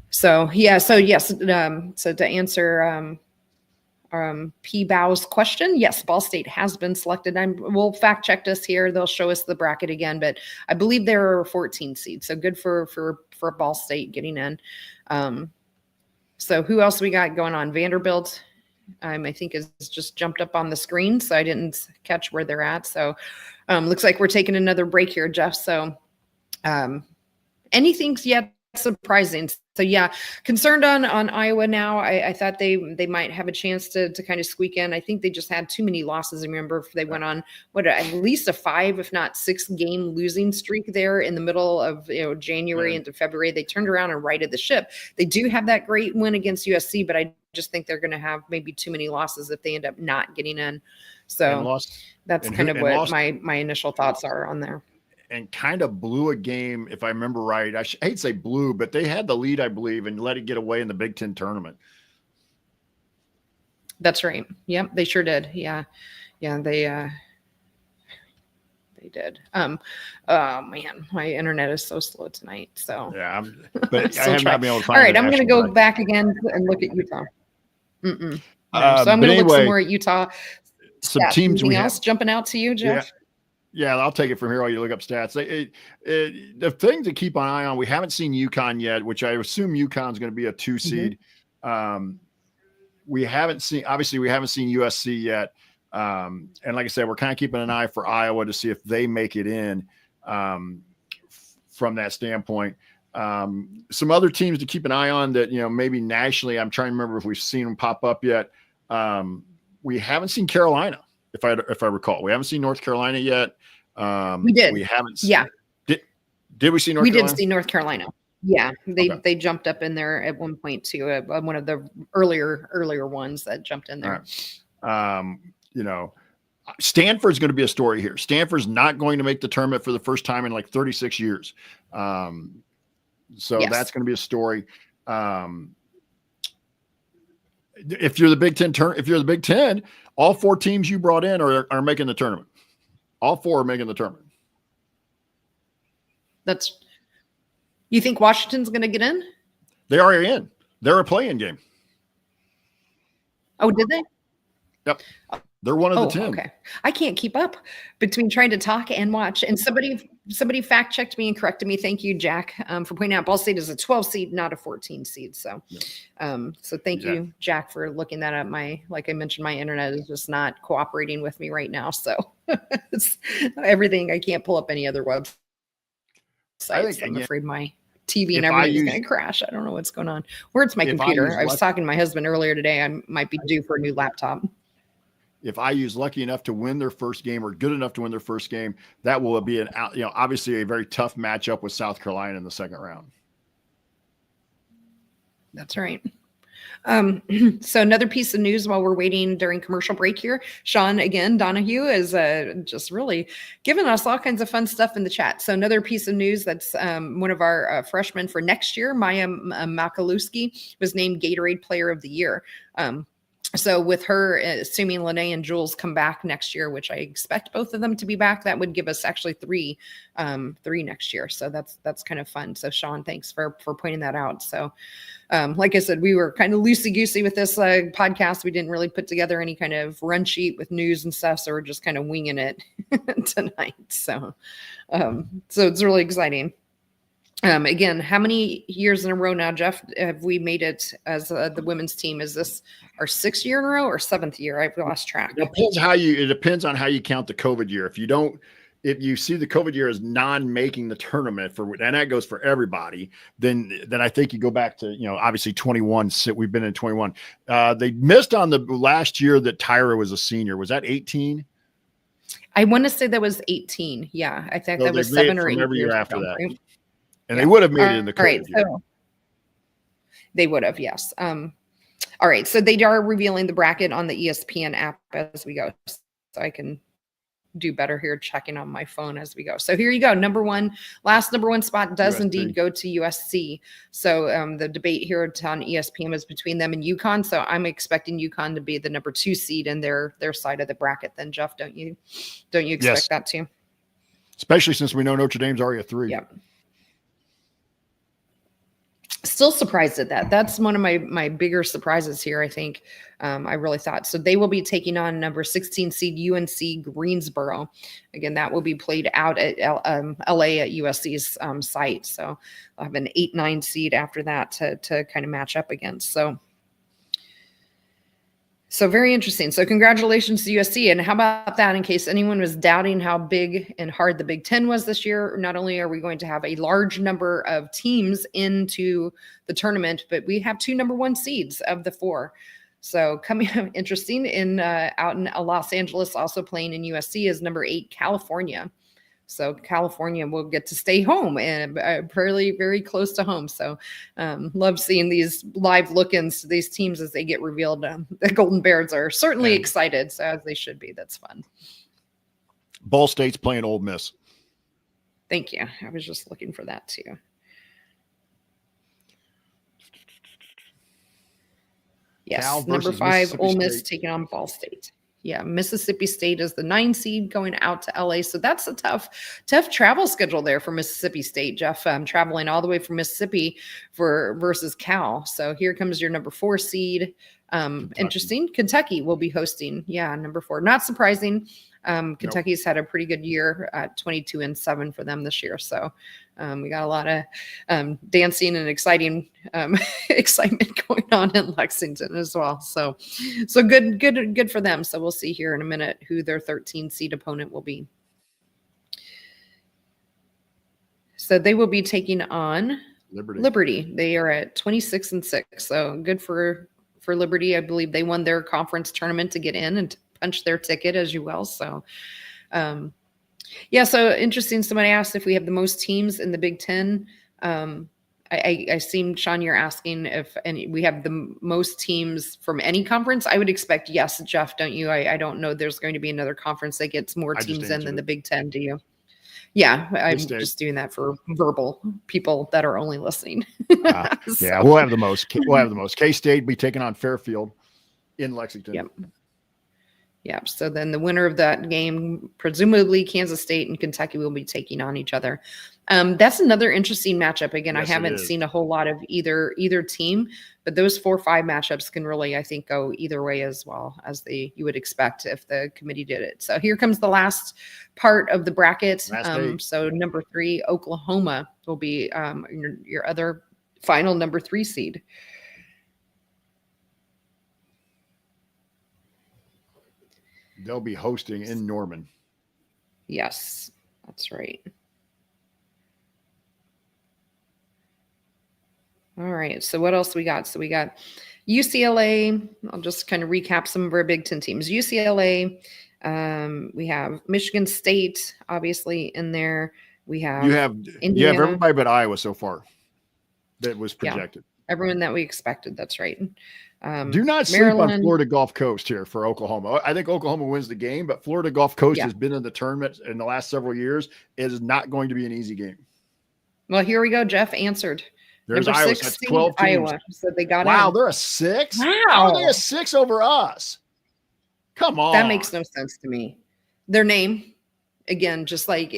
[SPEAKER 2] So yes. So to answer P. Bow's question, yes, Ball State has been selected. We'll fact check this here. They'll show us the bracket again, but I believe there are 14 seeds. So good for Ball State getting in. So who else we got going on? Vanderbilt, I think is just jumped up on the screen, so I didn't catch where they're at. So looks like we're taking another break here, Jeff. So anything's yet surprising. So yeah, concerned on Iowa now. I thought they might have a chance to kind of squeak in. I think they just had too many losses. I remember they went on at least a 5, if not 6 game losing streak there in the middle of January into February. They turned around and righted the ship. They do have that great win against USC, but I just think they're going to have maybe too many losses if they end up not getting in. So that's kind of what my initial thoughts are on there.
[SPEAKER 1] And kind of blew a game, if I remember right. I hate to say blew, but they had the lead, I believe, and let it get away in the Big Ten tournament.
[SPEAKER 2] That's right. Yep, they sure did. Yeah, they did. Oh man, my internet is so slow tonight. So
[SPEAKER 1] yeah, but I have not been able to find.
[SPEAKER 2] All right, I'm going to go back again and look at Utah. So I'm going to look some more at Utah.
[SPEAKER 1] Some teams.
[SPEAKER 2] Anything else jumping out to you, Jeff?
[SPEAKER 1] Yeah, I'll take it from here while you look up stats. The thing to keep an eye on, we haven't seen UConn yet, which I assume UConn's going to be a 2 seed. We haven't seen USC yet. And like I said, we're kind of keeping an eye for Iowa to see if they make it in from that standpoint. Some other teams to keep an eye on that, maybe nationally, I'm trying to remember if we've seen them pop up yet. We haven't seen Carolina. If I recall, we haven't seen North Carolina yet.
[SPEAKER 2] We did.
[SPEAKER 1] We haven't.
[SPEAKER 2] Yeah.
[SPEAKER 1] Did we see North Carolina?
[SPEAKER 2] We did see North Carolina. Yeah. They jumped up in there at one point too. One of the earlier ones that jumped in there.
[SPEAKER 1] Right. Stanford's going to be a story here. Stanford's not going to make the tournament for the first time in like 36 years. So that's going to be a story. If you're the Big Ten, all 4 teams you brought in are making the tournament. All 4 are making the tournament.
[SPEAKER 2] You think Washington's going to get in?
[SPEAKER 1] They are in. They're a play-in game.
[SPEAKER 2] Oh, did they?
[SPEAKER 1] Yep. They're one of the 10.
[SPEAKER 2] Okay. I can't keep up between trying to talk and watch. And somebody fact checked me and corrected me. Thank you, Jack, for pointing out Ball State is a 12 seed, not a 14 seed. So, so thank you, Jack, for looking that up. Like I mentioned, my internet is just not cooperating with me right now. So it's everything. I can't pull up any other websites. I'm afraid my TV and everything is going to crash. I don't know what's going on. Where's my computer? I was talking to my husband earlier today. I might be due for a new laptop.
[SPEAKER 1] If IU's lucky enough to win their first game or good enough to win their first game, that will be obviously a very tough matchup with South Carolina in the second round.
[SPEAKER 2] That's right. So another piece of news while we're waiting during commercial break here, Sean, again, Donahue is just really giving us all kinds of fun stuff in the chat. So another piece of news that's one of our freshmen for next year, Maya Makalewski, was named Gatorade Player of the Year. So with her, assuming Lene and Jules come back next year, which I expect both of them to be back, that would give us actually three next year. So that's kind of fun. So Sean, thanks for pointing that out. So like I said, we were kind of loosey-goosey with this podcast. We didn't really put together any kind of run sheet with news and stuff. So we're just kind of winging it tonight. So it's really exciting. Again, how many years in a row now, Jeff, have we made it as the women's team? Is this our 6th year in a row or 7th year? I've lost track.
[SPEAKER 1] It depends on how you count the COVID year. If you see the COVID year as non-making the tournament and that goes for everybody, then I think you go back to, obviously 21. We've been in 21. They missed on the last year that Tyra was a senior. Was that 18?
[SPEAKER 2] I want to say that was 18. Yeah, I think that was 7 or 8
[SPEAKER 1] every year after
[SPEAKER 2] ago,
[SPEAKER 1] that.
[SPEAKER 2] right?
[SPEAKER 1] And they would have made it in the COVID year.
[SPEAKER 2] So they would have, yes. All right. So they are revealing the bracket on the ESPN app as we go. So I can do better here checking on my phone as we go. So here you go. Last number one spot does indeed go to USC. So the debate here on ESPN is between them and UConn. So I'm expecting UConn to be the number 2 seed in their side of the bracket. Then Jeff, don't you expect that too?
[SPEAKER 1] Especially since we know Notre Dame's already a 3.
[SPEAKER 2] Yep. Still surprised at that. That's one of my bigger surprises here, I think. I really thought. So they will be taking on number 16 seed UNC Greensboro. Again, that will be played out at LA at USC's site. So I'll have an 8-9 seed after that to kind of match up against. So very interesting. So congratulations to USC. And how about that, in case anyone was doubting how big and hard the Big Ten was this year, not only are we going to have a large number of teams into the tournament, but we have 2 number 1 seeds of the 4. So coming up interesting out in Los Angeles, also playing in USC is number 8, California. So California will get to stay home and very, very close to home. So love seeing these live look-ins to these teams as they get revealed. The Golden Bears are certainly excited, so as they should be. That's fun.
[SPEAKER 1] Ball State's playing Ole Miss.
[SPEAKER 2] Thank you. I was just looking for that too. Yes, number 5, Ole Miss taking on Ball State. Yeah, Mississippi State is the 9 seed going out to LA. So that's a tough travel schedule there for Mississippi State, Jeff. Traveling all the way from Mississippi versus Cal. So here comes your number 4 seed. Interesting. Kentucky will be hosting. Yeah, number 4. Not surprising. Kentucky's had a pretty good year at 22-7 for them this year. So we got a lot of dancing and exciting excitement going on in Lexington as well. So good for them. So we'll see here in a minute who their 13 seed opponent will be. So they will be taking on Liberty. They are at 26-6. So good for Liberty. I believe they won their conference tournament to get in and punch their ticket, as you will. So, so interesting. Somebody asked if we have the most teams in the Big Ten. I seem, Sean, you're asking if we have the most teams from any conference. I would expect yes, Jeff, don't you? I don't know there's going to be another conference that gets more teams in than the Big Ten. Do you? Yeah, I'm just doing that for verbal people that are only listening.
[SPEAKER 1] Yeah, we'll have the most. We'll have the most. K-State be taking on Fairfield in Lexington.
[SPEAKER 2] Yep. Yep. So then the winner of that game, presumably Kansas State and Kentucky, will be taking on each other. That's another interesting matchup. Again,
[SPEAKER 1] Yes,
[SPEAKER 2] I haven't seen a whole lot of either team, but those 4-5 matchups can really, I think, go either way as well as you would expect if the committee did it. So here comes the last part of the bracket. So number 3, Oklahoma will be your other final number 3 seed.
[SPEAKER 1] They'll be hosting in Norman.
[SPEAKER 2] Yes, that's right. All right. So what else we got? So we got UCLA. I'll just kind of recap some of our Big Ten teams. UCLA. We have Michigan State, obviously, in there. You have
[SPEAKER 1] everybody but Iowa so far that was projected.
[SPEAKER 2] Yeah, everyone that we expected. That's right.
[SPEAKER 1] Do not sleep on Florida Gulf Coast here for Oklahoma. I think Oklahoma wins the game, but Florida Gulf Coast has been in the tournament in the last several years. It is not going to be an easy game.
[SPEAKER 2] Well, here we go. Jeff answered.
[SPEAKER 1] There's
[SPEAKER 2] number
[SPEAKER 1] Iowa.
[SPEAKER 2] 6
[SPEAKER 1] That's 12 teams.
[SPEAKER 2] Iowa. So they got
[SPEAKER 1] wow,
[SPEAKER 2] in.
[SPEAKER 1] They're a 6?
[SPEAKER 2] Wow.
[SPEAKER 1] How are they a 6 over us? Come on.
[SPEAKER 2] That makes no sense to me. Their name, again, just like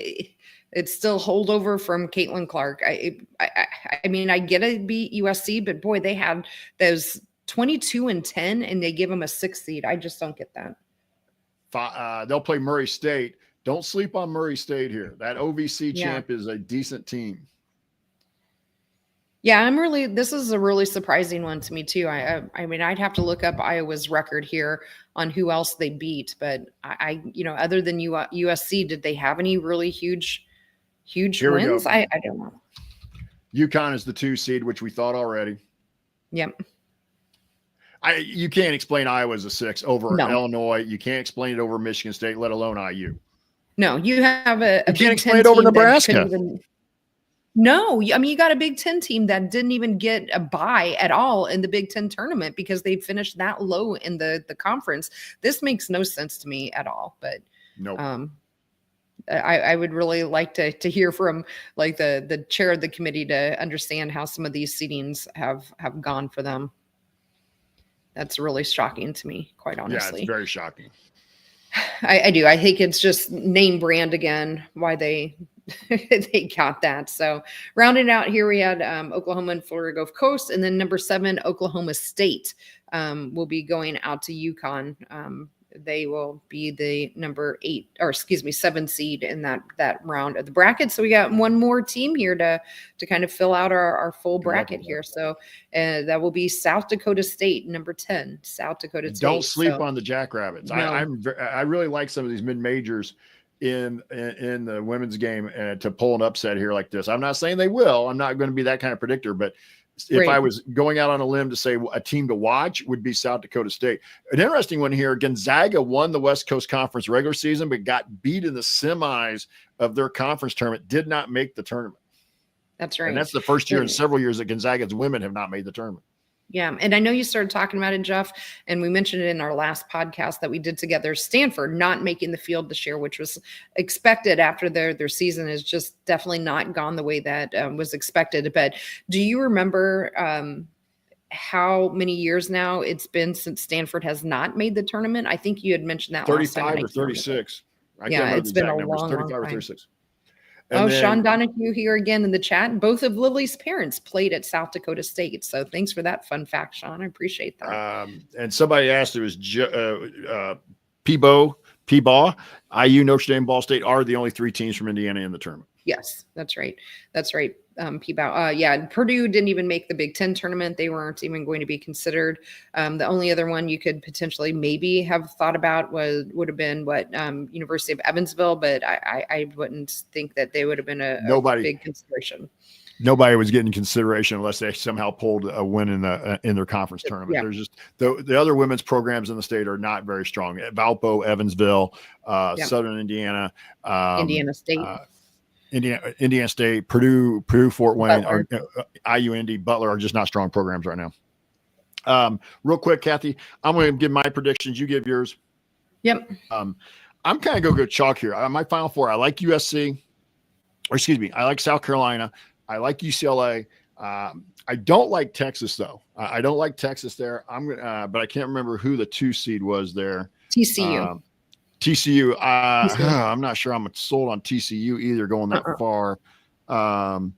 [SPEAKER 2] it's still holdover from Caitlin Clark. I mean, I get it beat USC, but boy, they had those 22-10 and they give them a 6 seed. I just don't get that.
[SPEAKER 1] They'll play Murray State. Don't sleep on Murray State here. That OVC champ is a decent team.
[SPEAKER 2] Yeah, this is a really surprising one to me too. I mean, I'd have to look up Iowa's record here on who else they beat, but I other than USC, did they have any really huge wins? I don't know.
[SPEAKER 1] UConn is the 2 seed, which we thought already.
[SPEAKER 2] Yep.
[SPEAKER 1] You can't explain Iowa as a 6 over Illinois. You can't explain it over Michigan State, let alone IU.
[SPEAKER 2] No, you have a
[SPEAKER 1] you can't explain it over Nebraska.
[SPEAKER 2] No, I mean, you got a Big Ten team that didn't even get a bye at all in the Big Ten tournament because they finished that low in the conference. This makes no sense to me at all. But
[SPEAKER 1] no,
[SPEAKER 2] I would really like to hear from like the chair of the committee to understand how some of these seedings have gone for them. That's really shocking to me, quite honestly.
[SPEAKER 1] Yeah, it's very shocking.
[SPEAKER 2] I do. I think it's just name brand again, why they got that. So rounding out here, we had Oklahoma and Florida Gulf Coast, and then number 7, Oklahoma State will be going out to UConn. They will be the number 7 seed in that round of the bracket. So we got one more team here to kind of fill out our full bracket here. So that will be South Dakota State, number 10, South Dakota State.
[SPEAKER 1] Don't sleep on the Jackrabbits. No. I really like some of these mid-majors in the women's game to pull an upset here like this. I'm not saying they will. I'm not going to be that kind of predictor, but if I was going out on a limb to say a team to watch would be South Dakota State. An interesting one here, Gonzaga won the West Coast Conference regular season, but got beat in the semis of their conference tournament, did not make the tournament.
[SPEAKER 2] That's right.
[SPEAKER 1] And that's the first year in several years that Gonzaga's women have not made the tournament.
[SPEAKER 2] Yeah. And I know you started talking about it, Jeff, and we mentioned it in our last podcast that we did together. Stanford not making the field this year, which was expected after their season has just definitely not gone the way that was expected. But do you remember how many years now it's been since Stanford has not made the tournament? I think you had mentioned that
[SPEAKER 1] 35 or 36.
[SPEAKER 2] It's been a long
[SPEAKER 1] 35
[SPEAKER 2] or
[SPEAKER 1] time. 36.
[SPEAKER 2] And Sean Donahue here again in the chat. Both of Lily's parents played at South Dakota State. So thanks for that fun fact, Sean. I appreciate that.
[SPEAKER 1] And somebody asked, it was Peebaugh, IU, Notre Dame, Ball State are the only 3 teams from Indiana in the tournament.
[SPEAKER 2] Yes, that's right. That's right. Peebaugh. Purdue didn't even make the Big Ten tournament. They weren't even going to be considered. The only other one you could potentially maybe have thought about would have been University of Evansville, but I wouldn't think that they would have been a big consideration.
[SPEAKER 1] Nobody was getting consideration unless they somehow pulled a win in their conference tournament.
[SPEAKER 2] Yeah.
[SPEAKER 1] There's just the other women's programs in the state are not very strong. Valpo, Evansville, Southern Indiana,
[SPEAKER 2] Indiana State.
[SPEAKER 1] Indiana State, Purdue, Fort Wayne, IU, Indy, Butler are just not strong programs right now. Real quick, Kathy, I'm going to give my predictions. You give yours.
[SPEAKER 2] Yep.
[SPEAKER 1] I'm kind of going to go chalk here. My Final Four, I like USC. I like South Carolina. I like UCLA. I don't like Texas, though. I don't like Texas there. But I can't remember who the 2 seed was there.
[SPEAKER 2] TCU.
[SPEAKER 1] TCU.
[SPEAKER 2] TCU.
[SPEAKER 1] I'm not sure I'm sold on TCU either going that far. I'm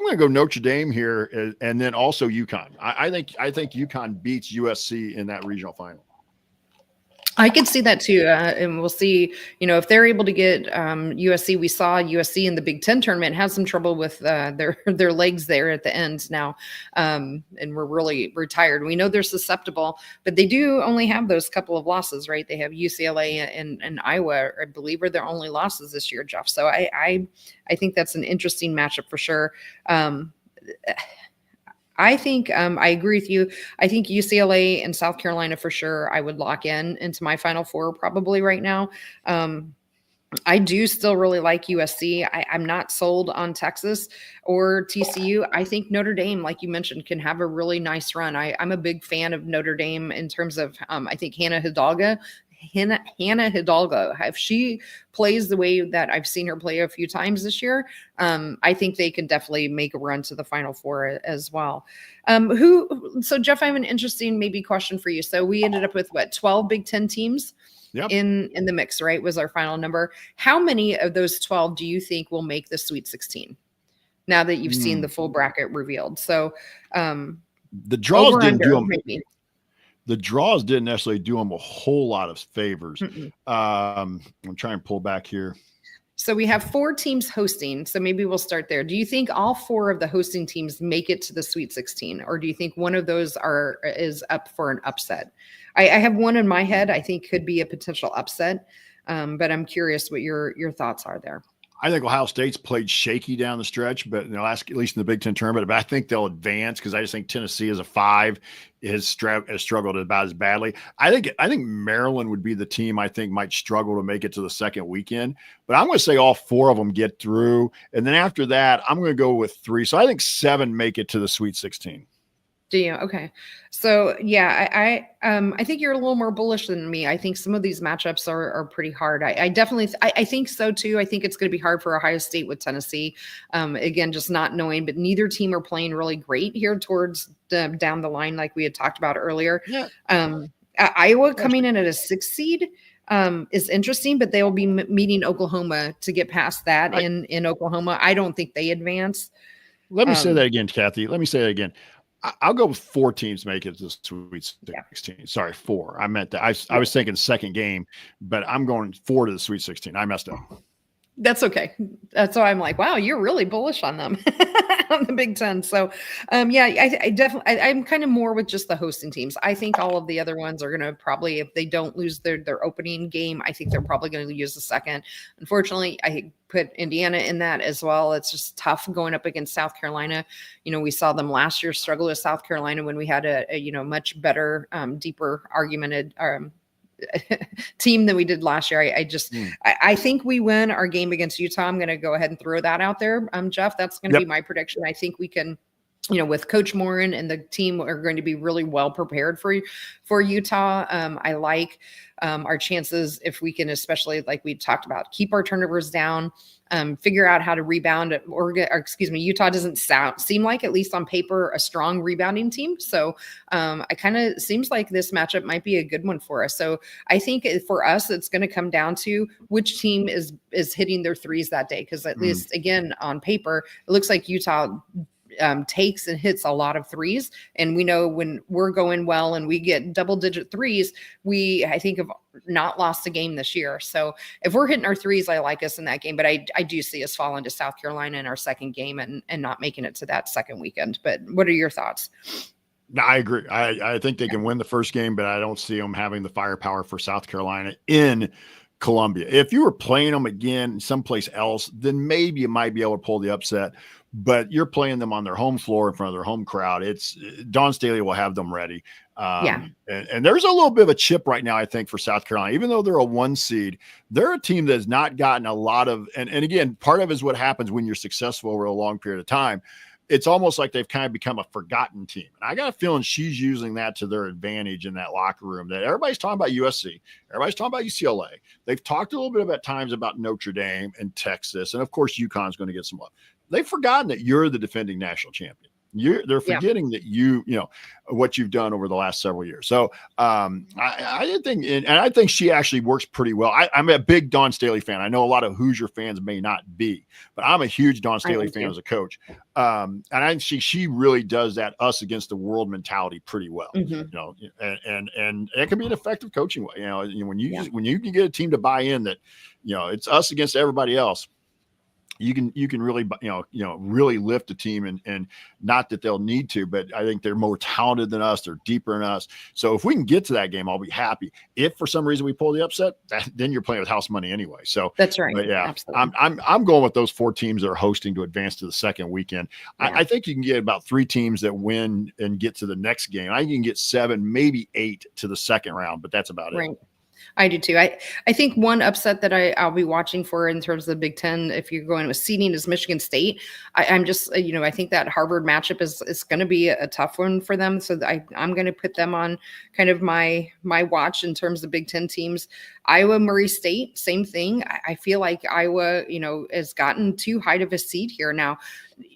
[SPEAKER 1] going to go Notre Dame here, and then also UConn. I think UConn beats USC in that regional final.
[SPEAKER 2] I could see that too, and we'll see. If they're able to get USC, we saw USC in the Big Ten tournament had some trouble with their legs there at the end now, and we're really retired. We know they're susceptible, but they do only have those couple of losses, right? They have UCLA and Iowa, I believe, are their only losses this year, Jeff. So I think that's an interesting matchup for sure. I think I agree with you. I think UCLA and South Carolina for sure I would lock into my Final Four probably right now. I do still really like USC. I'm not sold on Texas or TCU. I think Notre Dame, like you mentioned, can have a really nice run. I'm a big fan of Notre Dame in terms of I think Hannah Hidalgo, if she plays the way that I've seen her play a few times this year, I think they can definitely make a run to the Final Four as well. So Jeff, I have an interesting maybe question for you. So we ended up with 12 Big Ten teams in the mix, right? Was our final number. How many of those 12 do you think will make the Sweet 16 now that you've seen the full bracket revealed? So
[SPEAKER 1] the draws didn't do them. Maybe. The draws didn't necessarily do them a whole lot of favors. I'm trying to pull back here.
[SPEAKER 2] So we have 4 teams hosting. So maybe we'll start there. Do you think all 4 of the hosting teams make it to the Sweet 16? Or do you think one of those is up for an upset? I have one in my head I think could be a potential upset. But I'm curious what your thoughts are there.
[SPEAKER 1] I think Ohio State's played shaky down the stretch, but at least in the Big Ten tournament. But I think they'll advance because I just think Tennessee as a 5 has struggled about as badly. I think Maryland would be the team I think might struggle to make it to the second weekend. But I'm going to say all 4 of them get through, and then after that, I'm going to go with 3. So I think 7 make it to the Sweet 16.
[SPEAKER 2] Do you? Okay. So yeah, I think you're a little more bullish than me. I think some of these matchups are pretty hard. I definitely, I think so too. I think it's going to be hard for Ohio State with Tennessee. Again, just not knowing, but neither team are playing really great here towards down the line, like we had talked about earlier. Yeah. Iowa coming in at a 6 seed is interesting, but they will be meeting Oklahoma to get past that in Oklahoma. I don't think they advance.
[SPEAKER 1] Let me say that again, Kathy. Let me say that again. I'll go with 4 teams make it to the Sweet 16. Yeah. Sorry, 4. I meant that. I was thinking second game, but I'm going 4 to the Sweet 16. I messed up.
[SPEAKER 2] That's okay. That's why I'm like, wow, you're really bullish on them on the Big Ten. So, I definitely, I'm kind of more with just the hosting teams. I think all of the other ones are going to probably, if they don't lose their opening game, I think they're probably going to use the second. Unfortunately, I put Indiana in that as well. It's just tough going up against South Carolina. We saw them last year struggle with South Carolina when we had a much better, deeper argumented, team than we did last year. I think we win our game against Utah. I'm going to go ahead and throw that out there. Jeff, that's going to be my prediction. I think we can, with Coach Morin and the team are going to be really well prepared for Utah. I like our chances if we can, especially like we talked about, keep our turnovers down, figure out how to rebound. Utah doesn't seem like, at least on paper, a strong rebounding team. So it kind of seems like this matchup might be a good one for us. So I think for us, it's going to come down to which team is hitting their threes that day. Because at least, again, on paper, it looks like Utah takes and hits a lot of threes. And we know when we're going well and we get double-digit threes, I think have not lost a game this year. So if we're hitting our threes, I like us in that game. But I do see us falling to South Carolina in our second game and not making it to that second weekend. But what are your thoughts?
[SPEAKER 1] No, I agree. I think they can win the first game, but I don't see them having the firepower for South Carolina in Columbia. If you were playing them again someplace else, then maybe you might be able to pull the upset. But you're playing them on their home floor in front of their home crowd. Dawn Staley will have them ready. And there's a little bit of a chip right now, I think, for South Carolina. Even though they're a 1 seed, they're a team that has not gotten a lot of, and again, part of it is what happens when you're successful over a long period of time. It's almost like they've kind of become a forgotten team. And I got a feeling she's using that to their advantage in that locker room, that everybody's talking about USC. Everybody's talking about UCLA. They've talked a little bit about times about Notre Dame and Texas. And of course, UConn's going to get some love. They've forgotten that you're the defending national champion. They're forgetting that you know what you've done over the last several years. So I think, and I think she actually works pretty well. I'm a big Dawn Staley fan. I know a lot of Hoosier fans may not be, but I'm a huge Dawn Staley fan as a coach. And I think she really does that us against the world mentality pretty well. You know, and it can be an effective coaching way. You know, when you can get a team to buy in that, you know, it's us against everybody else. You can really, really lift the team, and not that they'll need to, but I think they're more talented than us. They're deeper than us. So if we can get to that game, I'll be happy. If for some reason we pull the upset, then you're playing with house money anyway. So
[SPEAKER 2] that's right.
[SPEAKER 1] But yeah,
[SPEAKER 2] absolutely.
[SPEAKER 1] I'm going with those 4 teams that are hosting to advance to the second weekend. I think you can get about 3 teams that win and get to the next game. I think you can get 7, maybe 8 to the second round, but that's about it.
[SPEAKER 2] I do too. I think one upset that I'll be watching for in terms of the Big Ten, if you're going with seeding, is Michigan State. I'm just, I think that Harvard matchup is going to be a tough one for them. So I'm going to put them on kind of my watch in terms of Big Ten teams. Iowa, Murray State, same thing. I feel like Iowa, has gotten too high of a seed here now.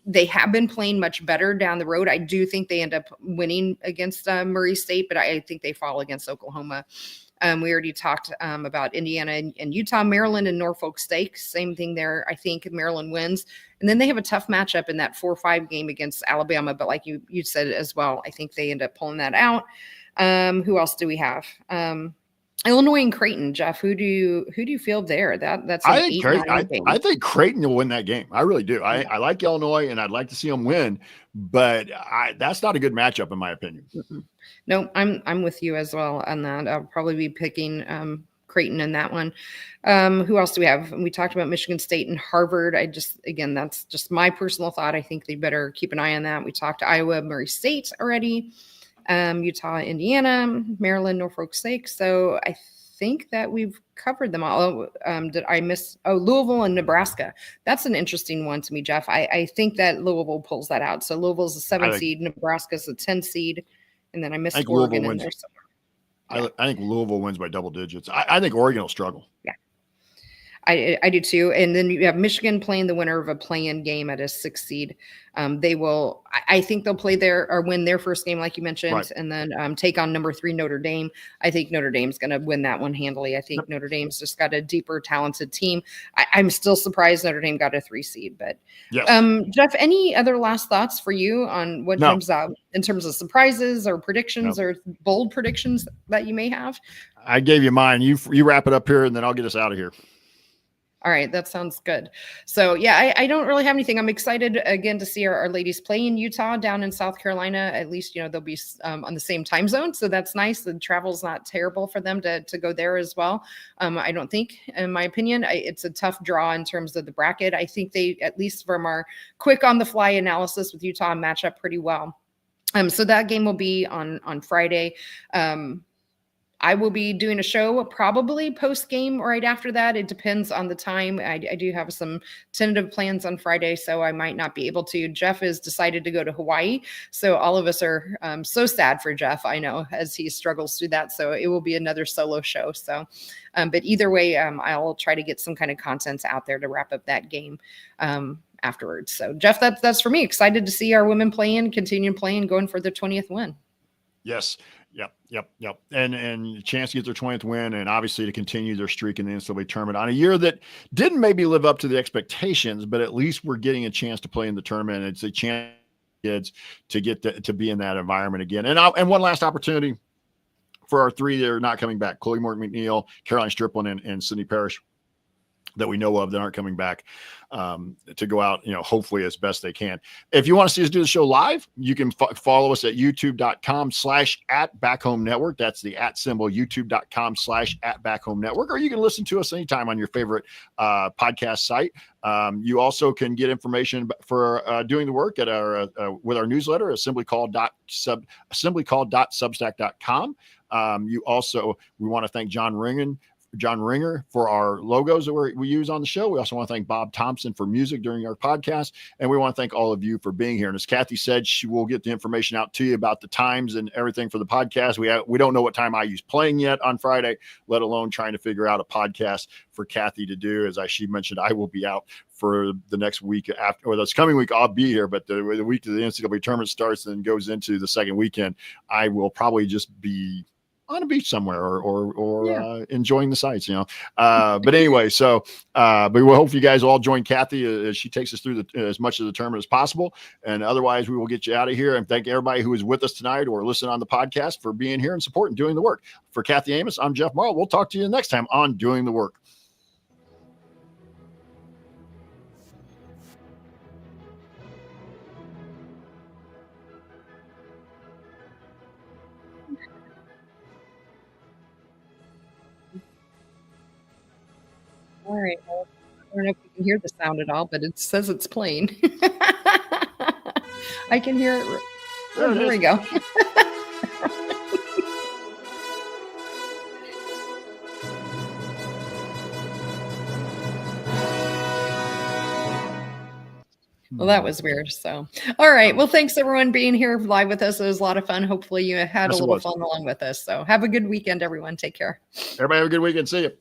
[SPEAKER 2] They have been playing much better down the road. I do think they end up winning against Murray State, but I think they fall against Oklahoma. We already talked about Indiana and Utah, Maryland and Norfolk State. Same thing there. I think Maryland wins. And then they have a tough matchup in that 4-5 game against Alabama. But like you said as well, I think they end up pulling that out. Who else do we have? Illinois and Creighton. Jeff, who do you feel there? That's an
[SPEAKER 1] I think Creighton will win that game. I really do. I like Illinois, and I'd like to see them win, but that's not a good matchup in my opinion.
[SPEAKER 2] No, I'm with you as well on that. I'll probably be picking Creighton in that one. Who else do we have? We talked about Michigan State and Harvard. That's just my personal thought. I think they better keep an eye on that. We talked Iowa, Murray State already. Utah, Indiana, Maryland, Norfolk State. So I think that we've covered them all. Did I miss? Oh, Louisville and Nebraska. That's an interesting one to me, Jeff. I think that Louisville pulls that out. So Louisville's a 7 seed, Nebraska's a 10 seed, and then I missed Oregon in there somewhere.
[SPEAKER 1] I think Louisville wins by double digits. I think Oregon will struggle.
[SPEAKER 2] Yeah. I do too. And then you have Michigan playing the winner of a play-in game at a 6 seed. I think they'll play win their first game, like you mentioned, right, and then take on number 3 Notre Dame. I think Notre Dame's going to win that one handily. I think Notre Dame's just got a deeper, talented team. I'm still surprised Notre Dame got a 3 seed, but yes. Jeff, any other last thoughts for you on what comes out in terms of surprises or predictions or bold predictions that you may have?
[SPEAKER 1] I gave you mine. You wrap it up here, and then I'll get us out of here.
[SPEAKER 2] All right. That sounds good. So yeah, I don't really have anything. I'm excited again to see our ladies play in Utah, down in South Carolina. At least, they'll be on the same time zone. So that's nice. The travel's not terrible for them to go there as well. I don't think, in my opinion, it's a tough draw in terms of the bracket. I think they, at least from our quick on the fly analysis with Utah, match up pretty well. So that game will be on Friday. I will be doing a show probably post game right after that. It depends on the time. I do have some tentative plans on Friday, so I might not be able to. Jeff has decided to go to Hawaii. So all of us are so sad for Jeff, I know, as he struggles through that. So it will be another solo show. So, but either way, I'll try to get some kind of content out there to wrap up that game afterwards. So Jeff, that's for me. Excited to see our women continue playing, going for their 20th win.
[SPEAKER 1] Yes. Yep. And a chance to get their 20th win, and obviously to continue their streak in the NCAA tournament on a year that didn't maybe live up to the expectations, but at least we're getting a chance to play in the tournament. It's a chance for kids to get to be in that environment again. And one last opportunity for our 3 that are not coming back: Chloe Morton McNeil, Caroline Striplin, and Sydney Parrish, that we know of that aren't coming back, to go out, hopefully as best they can. If you want to see us do the show live, you can follow us at youtube.com/@BackHomeNetwork. That's the @ youtube.com/@BackHomeNetwork, or you can listen to us anytime on your favorite podcast site. You also can get information for doing the work at our with our newsletter, assemblycall.substack.com. We want to thank John Ringen John Ringer for our logos that we use on the show. We also want to thank Bob Thompson for music during our podcast. And we want to thank all of you for being here. And as Kathy said, she will get the information out to you about the times and everything for the podcast. We don't know what time IU's playing yet on Friday, let alone trying to figure out a podcast for Kathy to do. As she mentioned, I will be out for the next week after, or this coming week, I'll be here. But the week that the NCAA tournament starts and goes into the second weekend, I will probably just be on a beach somewhere or enjoying the sights, but anyway, but we hope you guys all join Kathy as she takes us through as much of the tournament as possible. And otherwise we will get you out of here, and thank everybody who is with us tonight or listening on the podcast for being here and supporting doing the work. For Kathy Amos, I'm Jeff Marlow. We'll talk to you next time on Doing the Work.
[SPEAKER 2] All right. Well, I don't know if you can hear the sound at all, but it says it's playing. I can hear it. Oh, there we go. Well, that was weird. So, all right. Well, thanks everyone being here live with us. It was a lot of fun. Hopefully you had a little fun along with us. So have a good weekend, everyone. Take care.
[SPEAKER 1] Everybody have a good weekend. See you.